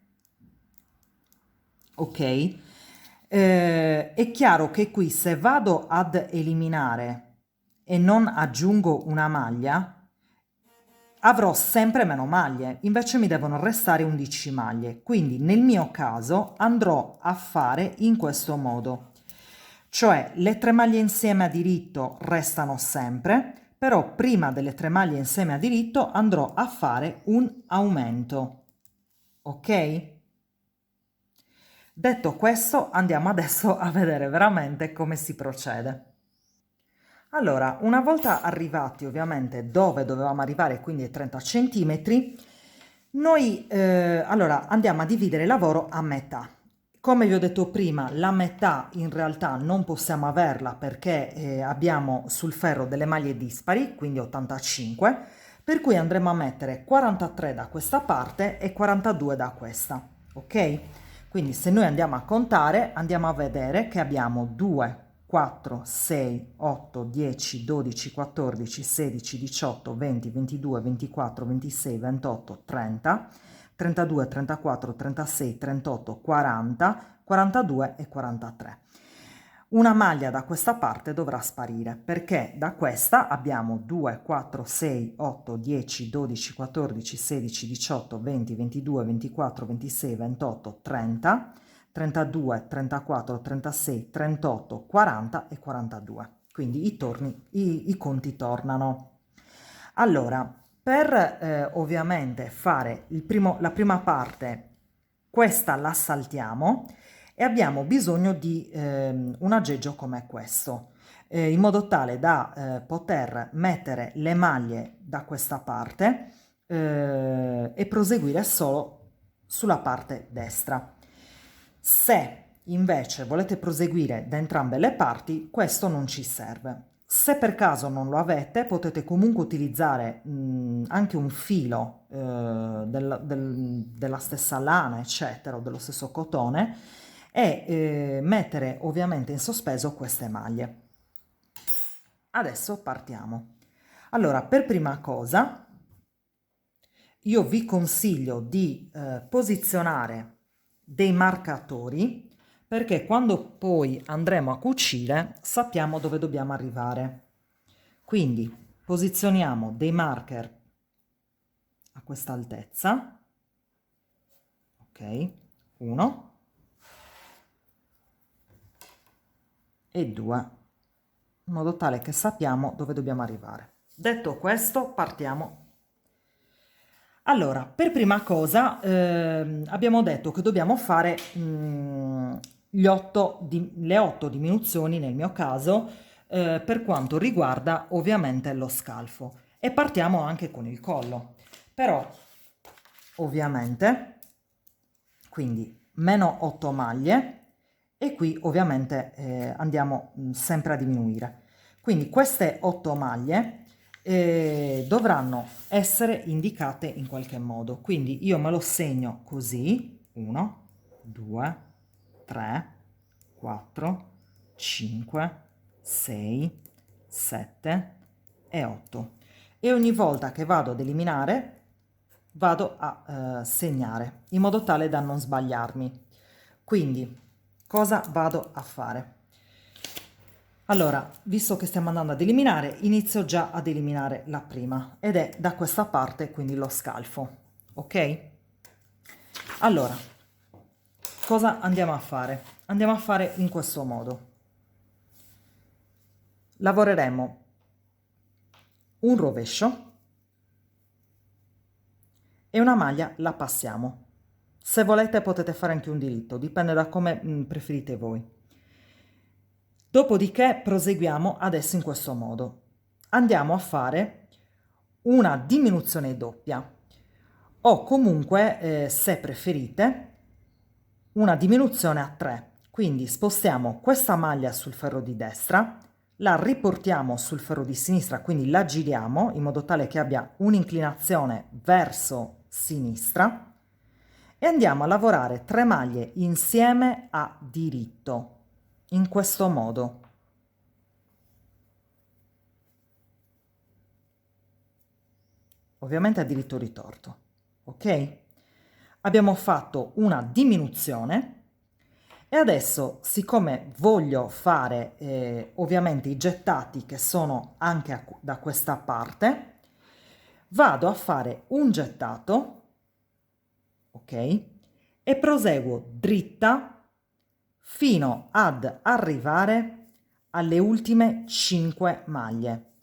ok, è chiaro che qui se vado ad eliminare e non aggiungo una maglia, avrò sempre meno maglie, invece mi devono restare 11 maglie, quindi nel mio caso andrò a fare in questo modo, cioè le 3 maglie insieme a diritto restano sempre, però prima delle 3 maglie insieme a diritto andrò a fare un aumento, ok? Detto questo, andiamo adesso a vedere veramente come si procede. Allora, una volta arrivati ovviamente dove dovevamo arrivare, quindi ai 30 centimetri, noi allora andiamo a dividere il lavoro a metà. Come vi ho detto prima, la metà in realtà non possiamo averla perché abbiamo sul ferro delle maglie dispari, quindi 85, per cui andremo a mettere 43 da questa parte e 42 da questa, ok? Quindi se noi andiamo a contare, andiamo a vedere che abbiamo 2, 4, 6, 8, 10, 12, 14, 16, 18, 20, 22, 24, 26, 28, 30, 32, 34, 36, 38, 40, 42 e 43. Una maglia da questa parte dovrà sparire perché da questa abbiamo 2, 4, 6, 8, 10, 12, 14, 16, 18, 20, 22, 24, 26, 28, 30, 32, 34, 36, 38, 40 e 42. Quindi i conti tornano. Allora, per ovviamente fare la prima parte, questa la saltiamo e abbiamo bisogno di un aggeggio come questo, in modo tale da poter mettere le maglie da questa parte e proseguire solo sulla parte destra. Se invece volete proseguire da entrambe le parti, questo non ci serve. Se per caso non lo avete, potete comunque utilizzare anche un filo della stessa lana, eccetera, o dello stesso cotone, e mettere ovviamente in sospeso queste maglie. Adesso partiamo. Allora, per prima cosa io vi consiglio di posizionare dei marcatori, perché quando poi andremo a cucire sappiamo dove dobbiamo arrivare. Quindi posizioniamo dei marker a questa altezza, ok, 1 e 2, in modo tale che sappiamo dove dobbiamo arrivare. Detto questo, partiamo. Allora, per prima cosa abbiamo detto che dobbiamo fare le 8 diminuzioni, nel mio caso, per quanto riguarda ovviamente lo scalfo. E partiamo anche con il collo. Però, ovviamente, quindi meno 8 maglie, e qui ovviamente andiamo sempre a diminuire. Quindi queste 8 maglie dovranno essere indicate in qualche modo. Quindi io me lo segno così: 1, 2, 3, 4, 5, 6, 7 e 8. E ogni volta che vado ad eliminare vado a segnare in modo tale da non sbagliarmi. Quindi cosa vado a fare? Allora, visto che stiamo andando ad eliminare, inizio già ad eliminare la prima, ed è da questa parte, quindi lo scalfo, ok? Allora, cosa andiamo a fare? Andiamo a fare in questo modo. Lavoreremo un rovescio e una maglia la passiamo. Se volete potete fare anche un diritto, dipende da come preferite voi. Dopodiché proseguiamo adesso in questo modo. Andiamo a fare una diminuzione doppia, o comunque, se preferite, una diminuzione a 3. Quindi spostiamo questa maglia sul ferro di destra, la riportiamo sul ferro di sinistra, quindi la giriamo in modo tale che abbia un'inclinazione verso sinistra, e andiamo a lavorare 3 maglie insieme a diritto, in questo modo. Ovviamente a diritto ritorto, ok? Abbiamo fatto una diminuzione e adesso, siccome voglio fare ovviamente i gettati che sono anche da questa parte, vado a fare un gettato, ok? E proseguo dritta fino ad arrivare alle ultime 5 maglie.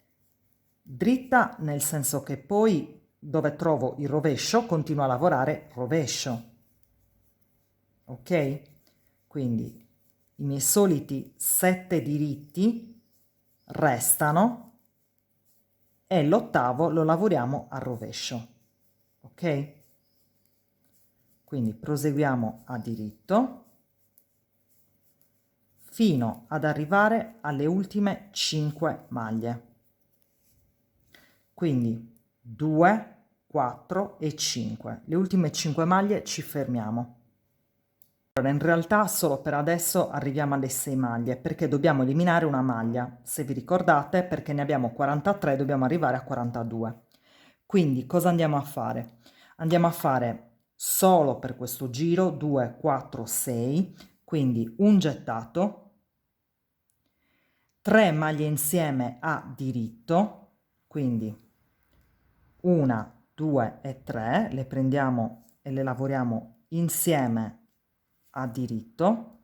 Dritta nel senso che poi dove trovo il rovescio continuo a lavorare rovescio, ok? Quindi i miei soliti 7 diritti restano e l'8º lo lavoriamo a rovescio, ok? Quindi proseguiamo a diritto fino ad arrivare alle ultime 5 maglie. Quindi 2, 4 e 5. Le ultime 5 maglie ci fermiamo. Allora, in realtà solo per adesso arriviamo alle 6 maglie, perché dobbiamo eliminare una maglia. Se vi ricordate, perché ne abbiamo 43, dobbiamo arrivare a 42. Quindi cosa andiamo a fare? Andiamo a fare solo per questo giro 2, 4, 6, quindi un gettato, 3 maglie insieme a diritto, quindi 1, 2 e 3, le prendiamo e le lavoriamo insieme a diritto,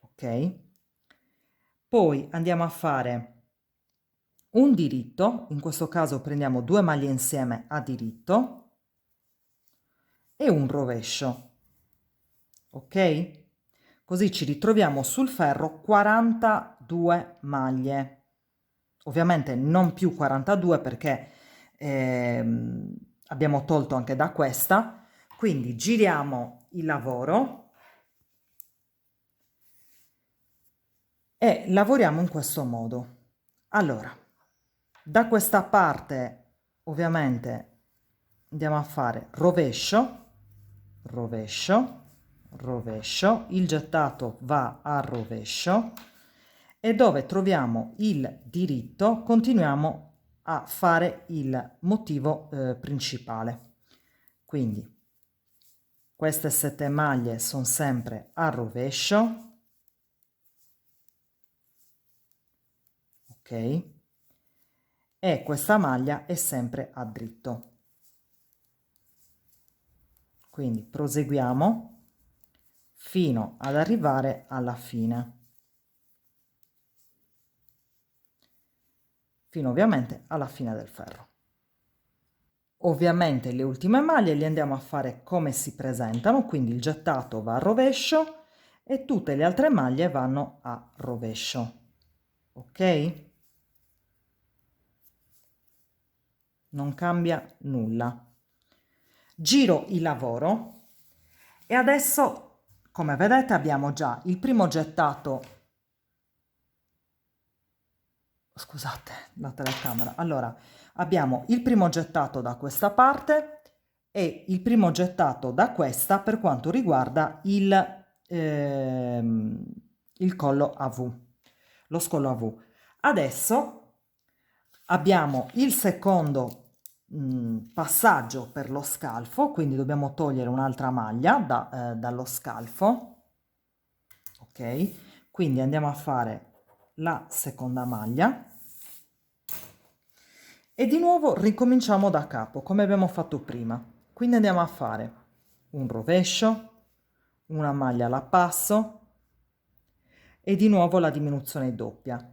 ok? Poi andiamo a fare un diritto, in questo caso prendiamo 2 maglie insieme a diritto e un rovescio, ok? Così ci ritroviamo sul ferro 42 maglie. Ovviamente non più 42 perché abbiamo tolto anche da questa, quindi giriamo il lavoro e lavoriamo in questo modo. Allora, da questa parte ovviamente andiamo a fare rovescio, rovescio, rovescio, il gettato va a rovescio e dove troviamo il diritto continuiamo a fare il motivo principale. Quindi queste 7 maglie sono sempre a rovescio, ok? E questa maglia è sempre a dritto. Quindi proseguiamo fino ad arrivare alla fine, fino ovviamente alla fine del ferro. Ovviamente le ultime maglie le andiamo a fare come si presentano, quindi il gettato va a rovescio e tutte le altre maglie vanno a rovescio, ok? Non cambia nulla. Giro il lavoro e adesso, come vedete, abbiamo già il primo gettato. Scusate la telecamera. Allora, abbiamo il primo gettato da questa parte e il primo gettato da questa per quanto riguarda il collo a V, lo scollo a V. Adesso abbiamo il secondo passaggio per lo scalfo, quindi dobbiamo togliere un'altra maglia dallo scalfo, ok? Quindi andiamo a fare la seconda maglia e di nuovo ricominciamo da capo come abbiamo fatto prima. Quindi andiamo a fare un rovescio, una maglia alla passo e di nuovo la diminuzione doppia.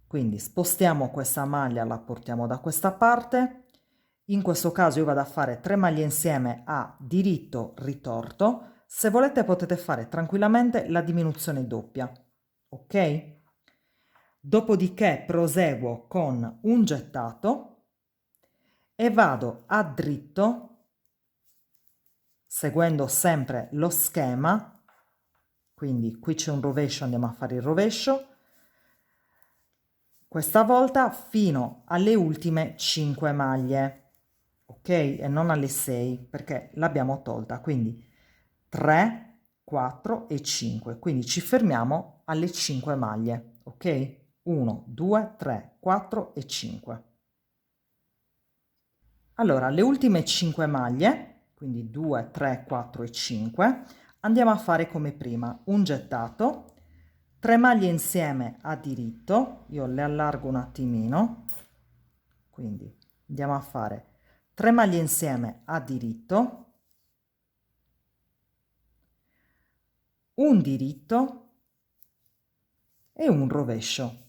Quindi spostiamo questa maglia, la portiamo da questa parte. In questo caso io vado a fare 3 maglie insieme a diritto ritorto. Se volete potete fare tranquillamente la diminuzione doppia, ok? Dopodiché proseguo con un gettato e vado a dritto seguendo sempre lo schema, quindi qui c'è un rovescio, andiamo a fare il rovescio, questa volta fino alle ultime 5 maglie, ok? E non alle 6 perché l'abbiamo tolta, quindi 3, 4 e 5, quindi ci fermiamo alle 5 maglie, ok? 1, 2, 3, 4 e 5. Allora, le ultime 5 maglie, quindi 2, 3, 4 e 5, andiamo a fare come prima un gettato, 3 maglie insieme a diritto, io le allargo un attimino, quindi andiamo a fare 3 maglie insieme a diritto, un diritto e un rovescio.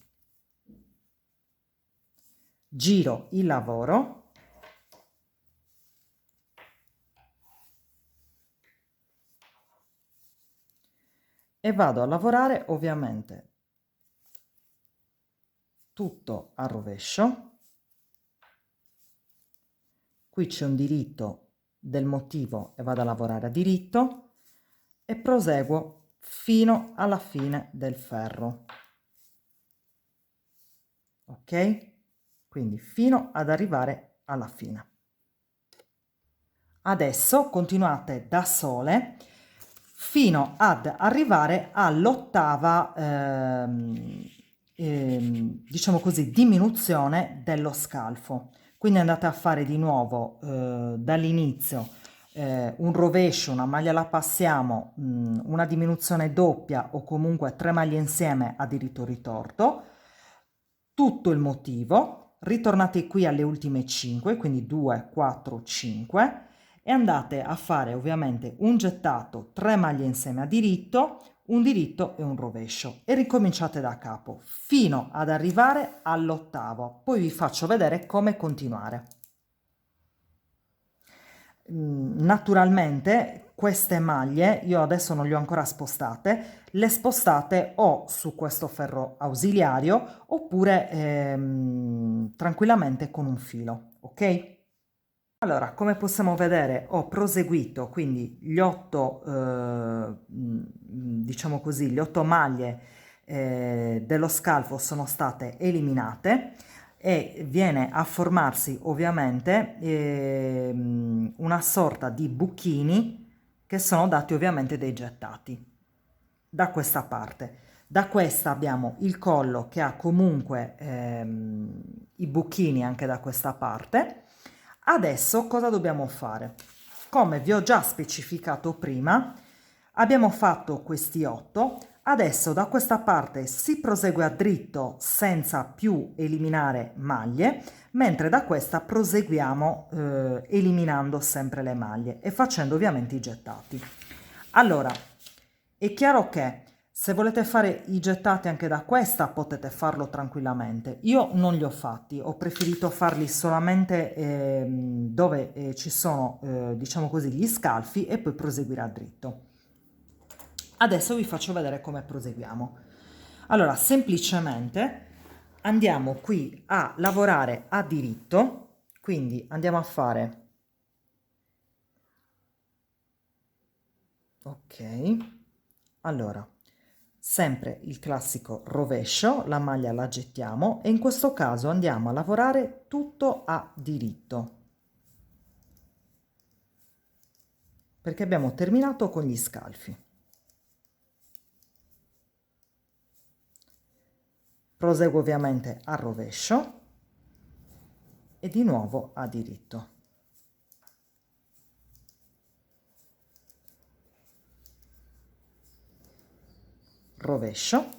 Giro il lavoro e vado a lavorare ovviamente tutto a rovescio. Qui c'è un diritto del motivo e vado a lavorare a diritto e proseguo fino alla fine del ferro, ok? Quindi fino ad arrivare alla fine. Adesso continuate da sole fino ad arrivare all'ottava diciamo così diminuzione dello scalfo, quindi andate a fare di nuovo dall'inizio un rovescio, una maglia la passiamo, una diminuzione doppia o comunque 3 maglie insieme a diritto ritorto, tutto il motivo, ritornate qui alle ultime 5, quindi 2, 4, 5 e andate a fare ovviamente un gettato, 3 maglie insieme a diritto, un diritto e un rovescio e ricominciate da capo fino ad arrivare all'ottavo, poi vi faccio vedere come continuare. Naturalmente queste maglie io adesso non le ho ancora spostate, le spostate o su questo ferro ausiliario oppure tranquillamente con un filo, ok? Allora, come possiamo vedere, ho proseguito, quindi gli 8, diciamo così, le 8 maglie dello scalfo sono state eliminate. e viene a formarsi ovviamente una sorta di buchini che sono dati ovviamente dai gettati da questa parte. Da questa abbiamo il collo che ha comunque i buchini anche da questa parte. Adesso cosa dobbiamo fare? Come vi ho già specificato prima, abbiamo fatto questi 8. Adesso da questa parte si prosegue a dritto senza più eliminare maglie, mentre da questa proseguiamo eliminando sempre le maglie e facendo ovviamente i gettati. Allora, è chiaro che se volete fare i gettati anche da questa potete farlo tranquillamente. Io non li ho fatti, ho preferito farli solamente dove ci sono, diciamo così, gli scalfi e poi proseguire a dritto. Adesso vi faccio vedere come proseguiamo. Allora, semplicemente andiamo qui a lavorare a diritto, quindi andiamo a fare, ok, allora, sempre il classico rovescio, la maglia la gettiamo e in questo caso andiamo a lavorare tutto a diritto, perché abbiamo terminato con gli scalfi. Proseguo ovviamente a rovescio e di nuovo a diritto. Rovescio,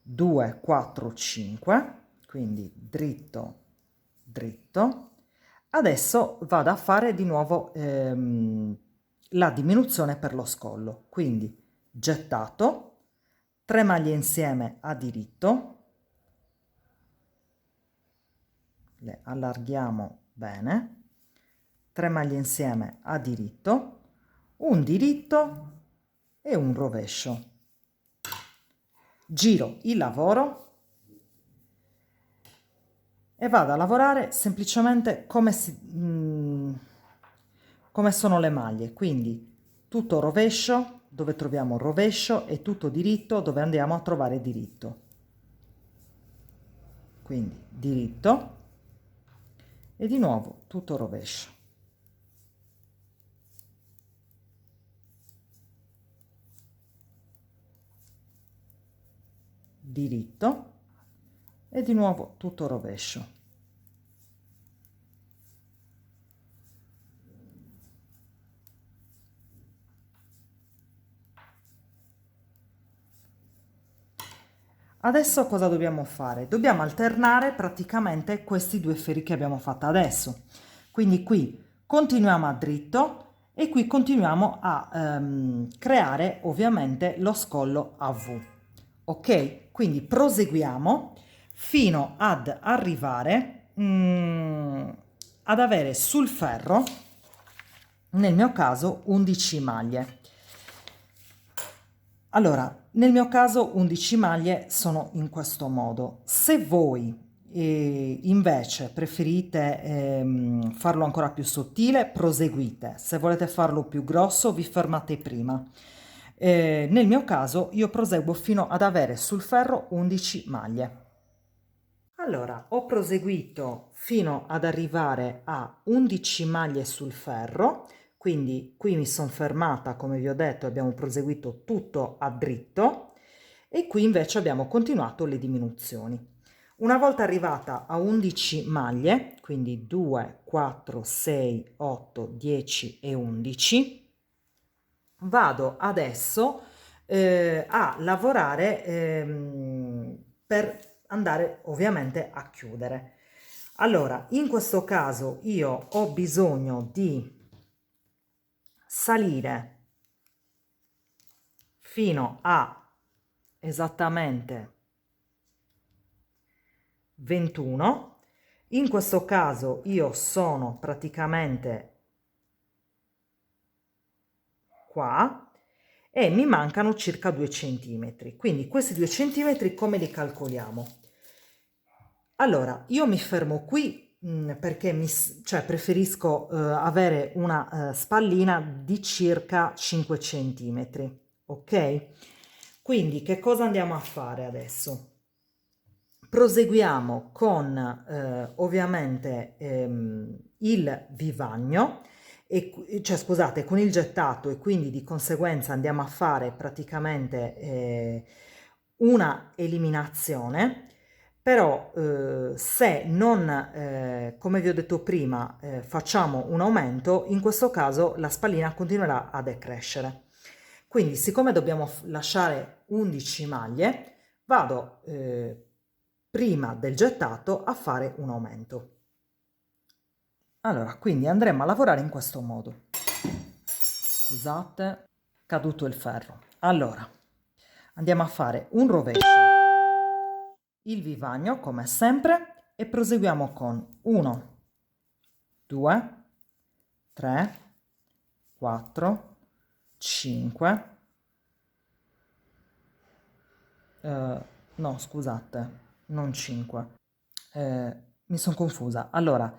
2, 4, 5, quindi dritto, dritto. Adesso vado a fare di nuovo la diminuzione per lo scollo, quindi gettato, 3 maglie insieme a diritto, le allarghiamo bene, 3 maglie insieme a diritto, un diritto e un rovescio. Giro il lavoro e vado a lavorare semplicemente come sono le maglie, quindi tutto rovescio dove troviamo rovescio e tutto diritto dove andiamo a trovare diritto. Quindi diritto e di nuovo tutto rovescio. Diritto e di nuovo tutto rovescio. Adesso cosa dobbiamo fare? Dobbiamo alternare praticamente questi due feri che abbiamo fatto adesso. Quindi qui continuiamo a dritto e qui continuiamo a creare ovviamente lo scollo a V. Ok? Quindi proseguiamo fino ad arrivare ad avere sul ferro, nel mio caso 11 maglie. Allora, nel mio caso 11 maglie sono in questo modo. Se voi invece preferite farlo ancora più sottile, proseguite. Se volete farlo più grosso, vi fermate prima. Nel mio caso io proseguo fino ad avere sul ferro 11 maglie. Allora, ho proseguito fino ad arrivare a 11 maglie sul ferro, quindi qui mi sono fermata, come vi ho detto, abbiamo proseguito tutto a dritto e qui invece abbiamo continuato le diminuzioni. Una volta arrivata a 11 maglie, quindi 2, 4, 6, 8, 10 e 11, vado adesso a lavorare per andare ovviamente a chiudere. Allora, in questo caso io ho bisogno di salire fino a esattamente 21. In questo caso io sono praticamente qua e mi mancano circa 2 centimetri. Quindi questi 2 centimetri come li calcoliamo? Allora, io mi fermo qui perché preferisco avere una spallina di circa 5 centimetri, ok? Quindi che cosa andiamo a fare adesso? Proseguiamo con ovviamente il vivagno, cioè scusate, con il gettato, e quindi di conseguenza andiamo a fare praticamente una eliminazione. Però se non, come vi ho detto prima, facciamo un aumento, in questo caso la spallina continuerà a decrescere. Quindi, siccome dobbiamo lasciare 11 maglie, vado prima del gettato a fare un aumento. Allora, quindi andremo a lavorare in questo modo. Scusate, caduto il ferro. Allora, andiamo a fare un rovescio, il vivagno come sempre, e proseguiamo con 1, 2, 3, 4, 5, no scusate, non 5, mi sono confusa. Allora,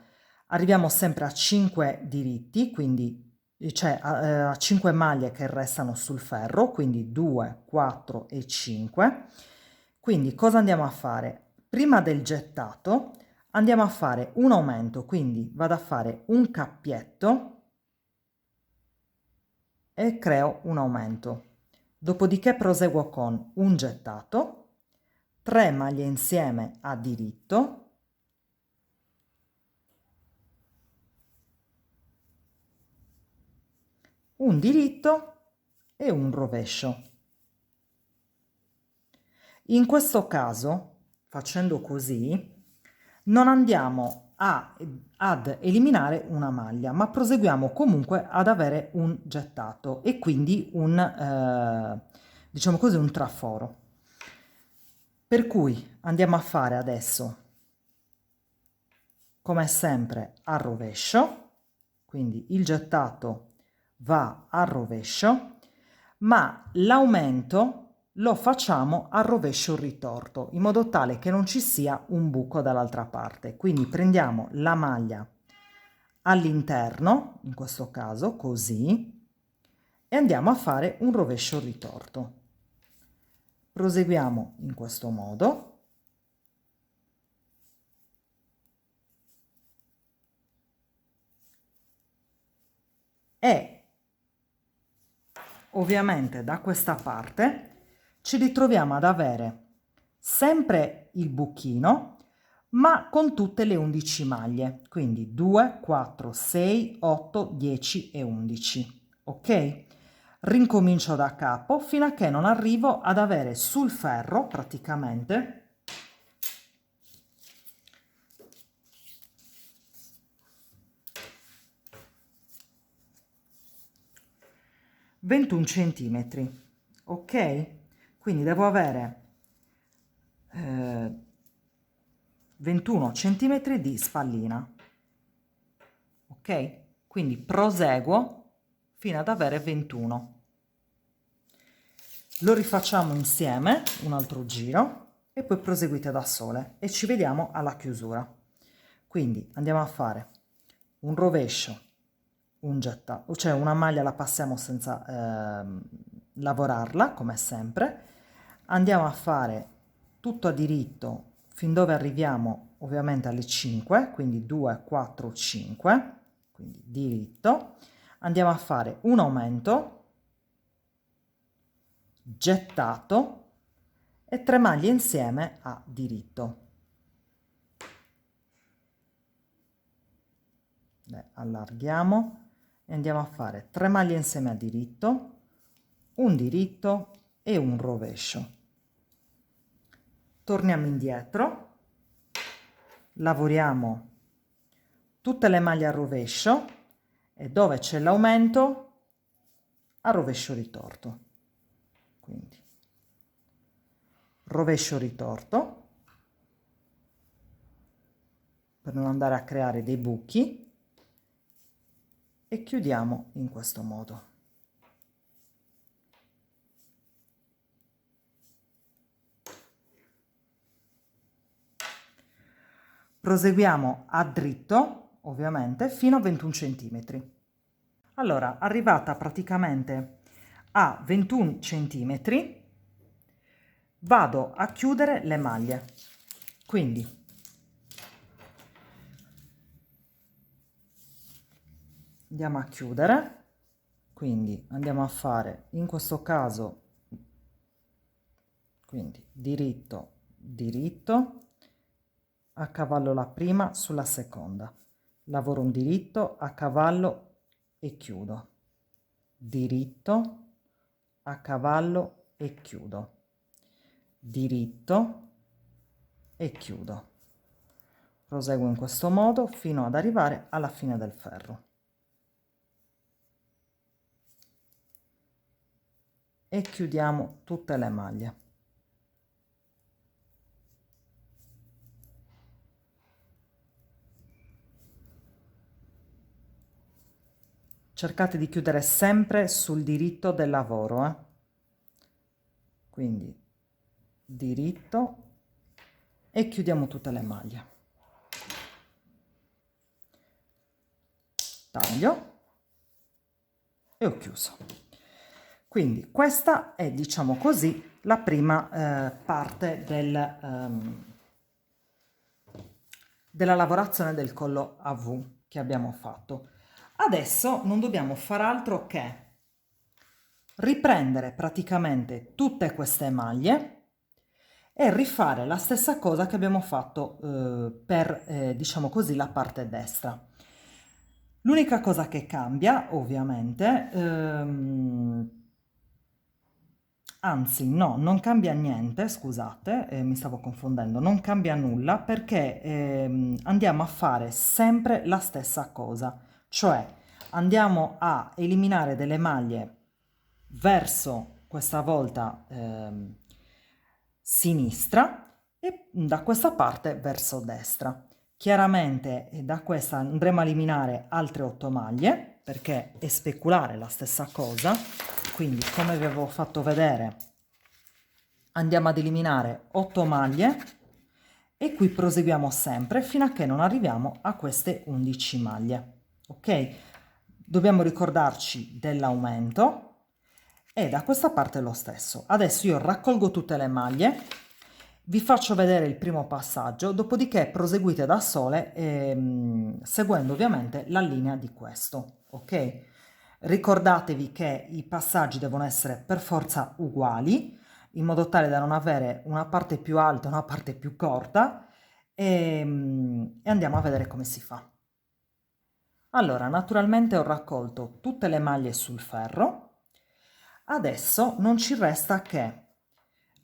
arriviamo sempre a 5 diritti, quindi cioè a 5 maglie che restano sul ferro, quindi 2, 4 e 5. Quindi cosa andiamo a fare? Prima del gettato andiamo a fare un aumento, quindi vado a fare un cappietto e creo un aumento. Dopodiché proseguo con un gettato, 3 maglie insieme a diritto, un diritto e un rovescio. In questo caso, facendo così, non andiamo ad eliminare una maglia, ma proseguiamo comunque ad avere un gettato e quindi diciamo così, un traforo. Per cui andiamo a fare adesso, come sempre, al rovescio, quindi il gettato va al rovescio, ma l'aumento lo facciamo al rovescio ritorto, in modo tale che non ci sia un buco dall'altra parte. Quindi prendiamo la maglia all'interno, in questo caso così, e andiamo a fare un rovescio ritorto. Proseguiamo in questo modo. E ovviamente da questa parte ci ritroviamo ad avere sempre il buchino, ma con tutte le 11 maglie, quindi 2, 4, 6, 8, 10 e 11, ok? Rincomincio da capo fino a che non arrivo ad avere sul ferro praticamente 21 centimetri, ok? Quindi devo avere 21 centimetri di spallina, ok? Quindi proseguo fino ad avere 21. Lo rifacciamo insieme un altro giro e poi proseguite da sole e ci vediamo alla chiusura. Quindi andiamo a fare un rovescio, un gettato, cioè una maglia la passiamo senza lavorarla come sempre, andiamo a fare tutto a diritto fin dove arriviamo ovviamente alle 5, quindi 2, 4, 5, quindi diritto, andiamo a fare un aumento, gettato e 3 maglie insieme a diritto. Allarghiamo e andiamo a fare 3 maglie insieme a diritto, un diritto e un rovescio. Torniamo indietro, lavoriamo tutte le maglie a rovescio e dove c'è l'aumento a rovescio ritorto. Quindi rovescio ritorto per non andare a creare dei buchi e chiudiamo in questo modo. Proseguiamo a dritto, ovviamente, fino a 21 cm. Allora, arrivata praticamente a 21 cm, vado a chiudere le maglie. Quindi andiamo a chiudere, quindi andiamo a fare in questo caso, quindi diritto, diritto, a cavallo la prima sulla seconda, lavoro un diritto a cavallo e chiudo, diritto, a cavallo e chiudo, diritto e chiudo. Proseguo in questo modo fino ad arrivare alla fine del ferro. E chiudiamo tutte le maglie. Cercate di chiudere sempre sul diritto del lavoro, quindi diritto e chiudiamo tutte le maglie. Taglio e ho chiuso. Quindi questa è, diciamo così, la prima parte della lavorazione del collo a V che abbiamo fatto. Adesso non dobbiamo far altro che riprendere praticamente tutte queste maglie e rifare la stessa cosa che abbiamo fatto per, diciamo così, la parte destra. L'unica cosa che cambia, ovviamente, anzi no, non cambia niente, scusate, mi stavo confondendo, non cambia nulla perché andiamo a fare sempre la stessa cosa, cioè andiamo a eliminare delle maglie verso questa volta sinistra e da questa parte verso destra. Chiaramente da questa andremo a eliminare altre 8 maglie perché è speculare la stessa cosa, quindi come vi avevo fatto vedere andiamo ad eliminare 8 maglie e qui proseguiamo sempre fino a che non arriviamo a queste 11 maglie, ok? Dobbiamo ricordarci dell'aumento e da questa parte lo stesso. Adesso io raccolgo tutte le maglie, vi faccio vedere il primo passaggio, dopodiché proseguite da sole seguendo ovviamente la linea di questo, ok? Ricordatevi che i passaggi devono essere per forza uguali, in modo tale da non avere una parte più alta e una parte più corta e andiamo a vedere come si fa. Allora, naturalmente ho raccolto tutte le maglie sul ferro, adesso non ci resta che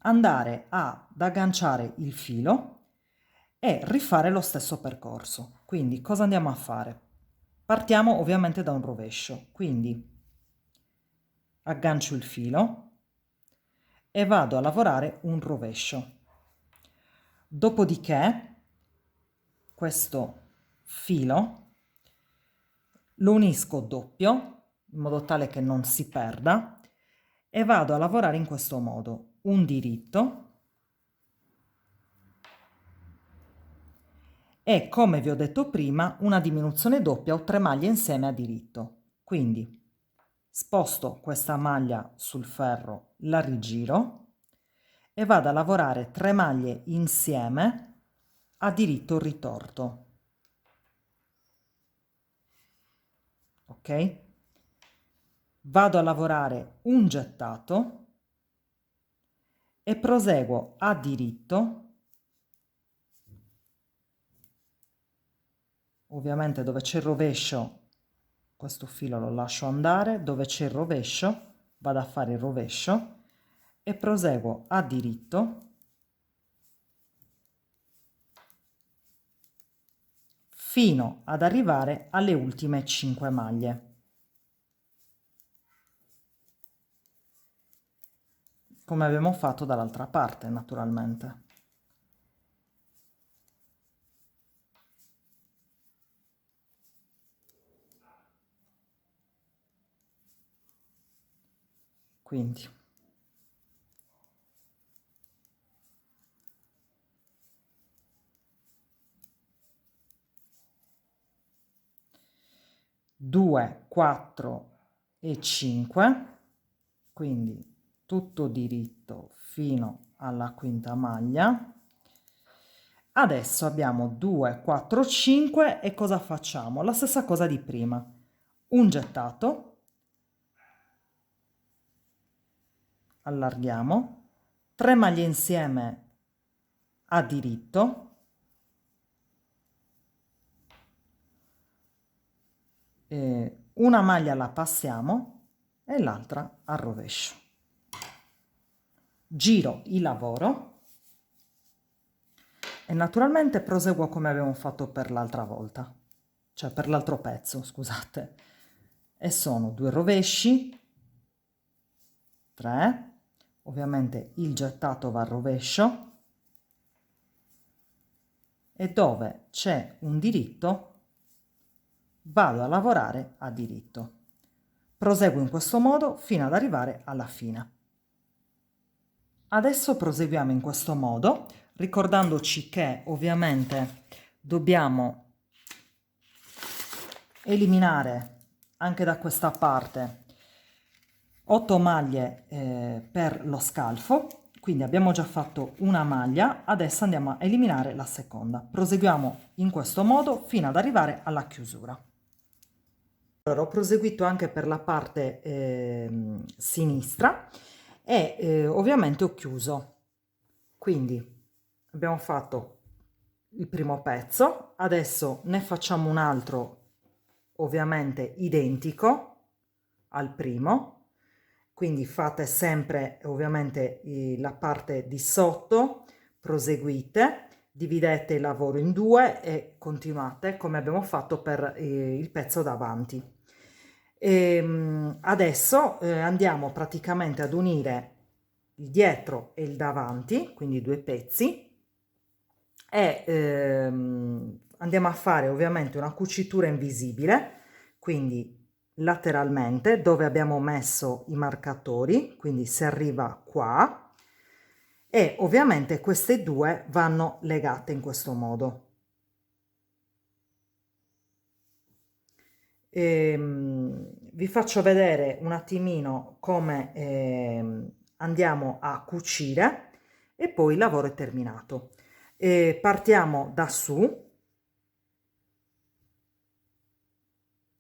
andare ad agganciare il filo e rifare lo stesso percorso. Quindi cosa andiamo a fare? Partiamo ovviamente da un rovescio, quindi aggancio il filo e vado a lavorare un rovescio. Dopodiché questo filo lo unisco doppio in modo tale che non si perda e vado a lavorare in questo modo: un diritto e, come vi ho detto prima, una diminuzione doppia o 3 maglie insieme a diritto. Quindi sposto questa maglia sul ferro, la rigiro e vado a lavorare 3 maglie insieme a diritto ritorto. Ok? Vado a lavorare un gettato e proseguo a diritto, ovviamente dove c'è il rovescio questo filo lo lascio andare, dove c'è il rovescio vado a fare il rovescio e proseguo a diritto fino ad arrivare alle ultime 5 maglie. Come abbiamo fatto dall'altra parte, naturalmente. Quindi due, 4 e 5, quindi tutto diritto fino alla quinta maglia Adesso abbiamo 2, 4, 5 e cosa facciamo? La stessa cosa di prima. Un gettato, allarghiamo, 3 maglie insieme a diritto, una maglia la passiamo e l'altra al rovescio. Giro il lavoro e naturalmente proseguo come abbiamo fatto per l'altra volta, cioè per l'altro pezzo, scusate. E sono 2 rovesci, 3, ovviamente il gettato va al rovescio e dove c'è un diritto vado a lavorare a diritto. Proseguo in questo modo fino ad arrivare alla fine. Adesso proseguiamo in questo modo, ricordandoci che ovviamente dobbiamo eliminare anche da questa parte 8 maglie per lo scalfo, quindi abbiamo già fatto una maglia, adesso andiamo a eliminare la seconda. Proseguiamo in questo modo fino ad arrivare alla chiusura. Allora, ho proseguito anche per la parte sinistra e ovviamente ho chiuso. Quindi abbiamo fatto il primo pezzo, adesso ne facciamo un altro ovviamente identico al primo, quindi fate sempre ovviamente la parte di sotto, proseguite, dividete il lavoro in due e continuate come abbiamo fatto per il pezzo davanti. Adesso andiamo praticamente ad unire il dietro e il davanti, quindi due pezzi, e andiamo a fare ovviamente una cucitura invisibile, quindi lateralmente dove abbiamo messo i marcatori, quindi si arriva qua e ovviamente queste due vanno legate in questo modo. Vi faccio vedere un attimino come andiamo a cucire e poi il lavoro è terminato. Partiamo da su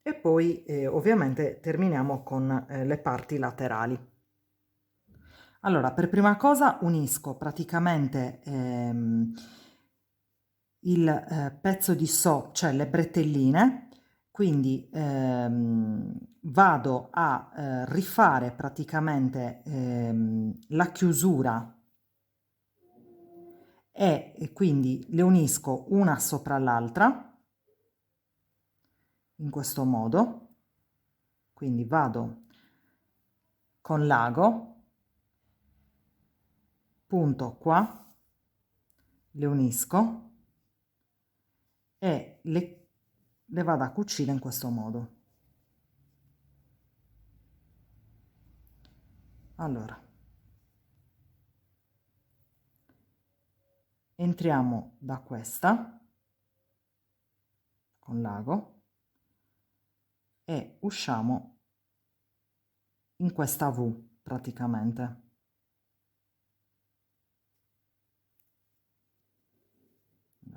e poi ovviamente terminiamo con le parti laterali. Allora, per prima cosa unisco praticamente il pezzo di cioè le bretelline, quindi vado a rifare praticamente la chiusura e quindi le unisco una sopra l'altra in questo modo, quindi vado con l'ago, punto qua, le unisco e le vado a cucire in questo modo. Allora, entriamo da questa con l'ago e usciamo in questa V praticamente.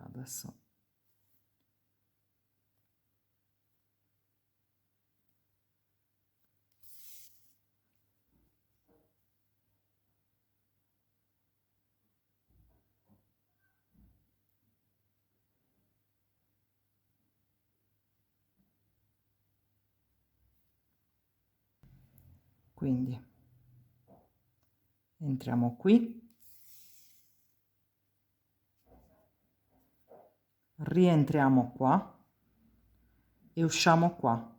Adesso quindi entriamo qui, rientriamo qua e usciamo qua.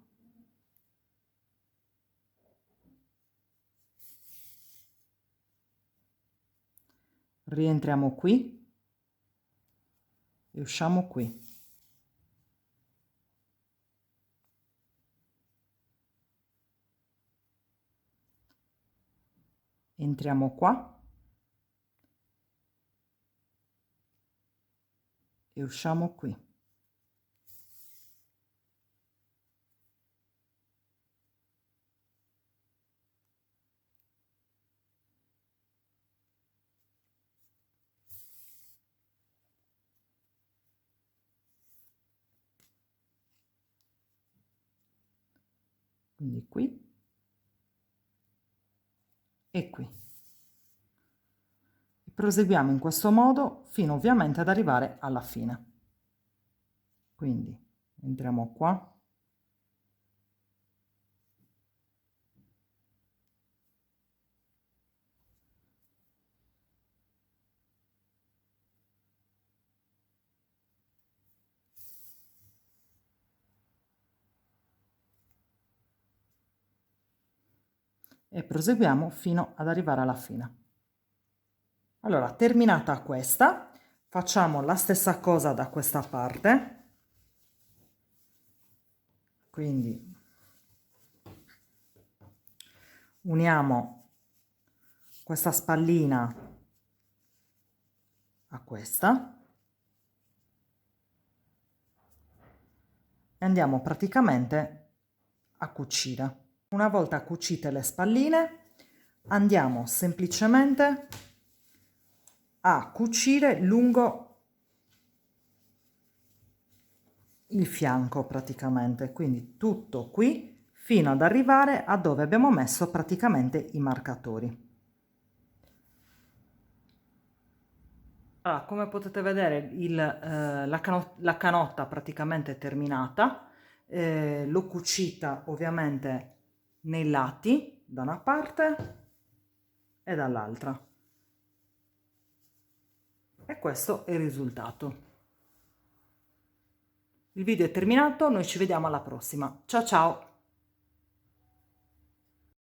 Rientriamo qui e usciamo qui. Entriamo qua e usciamo qui. quindi qui e qui. Proseguiamo in questo modo fino ovviamente ad arrivare alla fine. Quindi entriamo qua. E proseguiamo fino ad arrivare alla fine. Allora, terminata questa, facciamo la stessa cosa da questa parte. Quindi uniamo questa spallina a questa e andiamo praticamente a cucire. Una volta cucite le spalline, andiamo semplicemente a cucire lungo il fianco praticamente, quindi tutto qui fino ad arrivare a dove abbiamo messo praticamente i marcatori. Allora, come potete vedere la canotta praticamente è terminata, l'ho cucita ovviamente nei lati da una parte e dall'altra e questo è il risultato. Il video è terminato, noi ci vediamo alla prossima. Ciao ciao!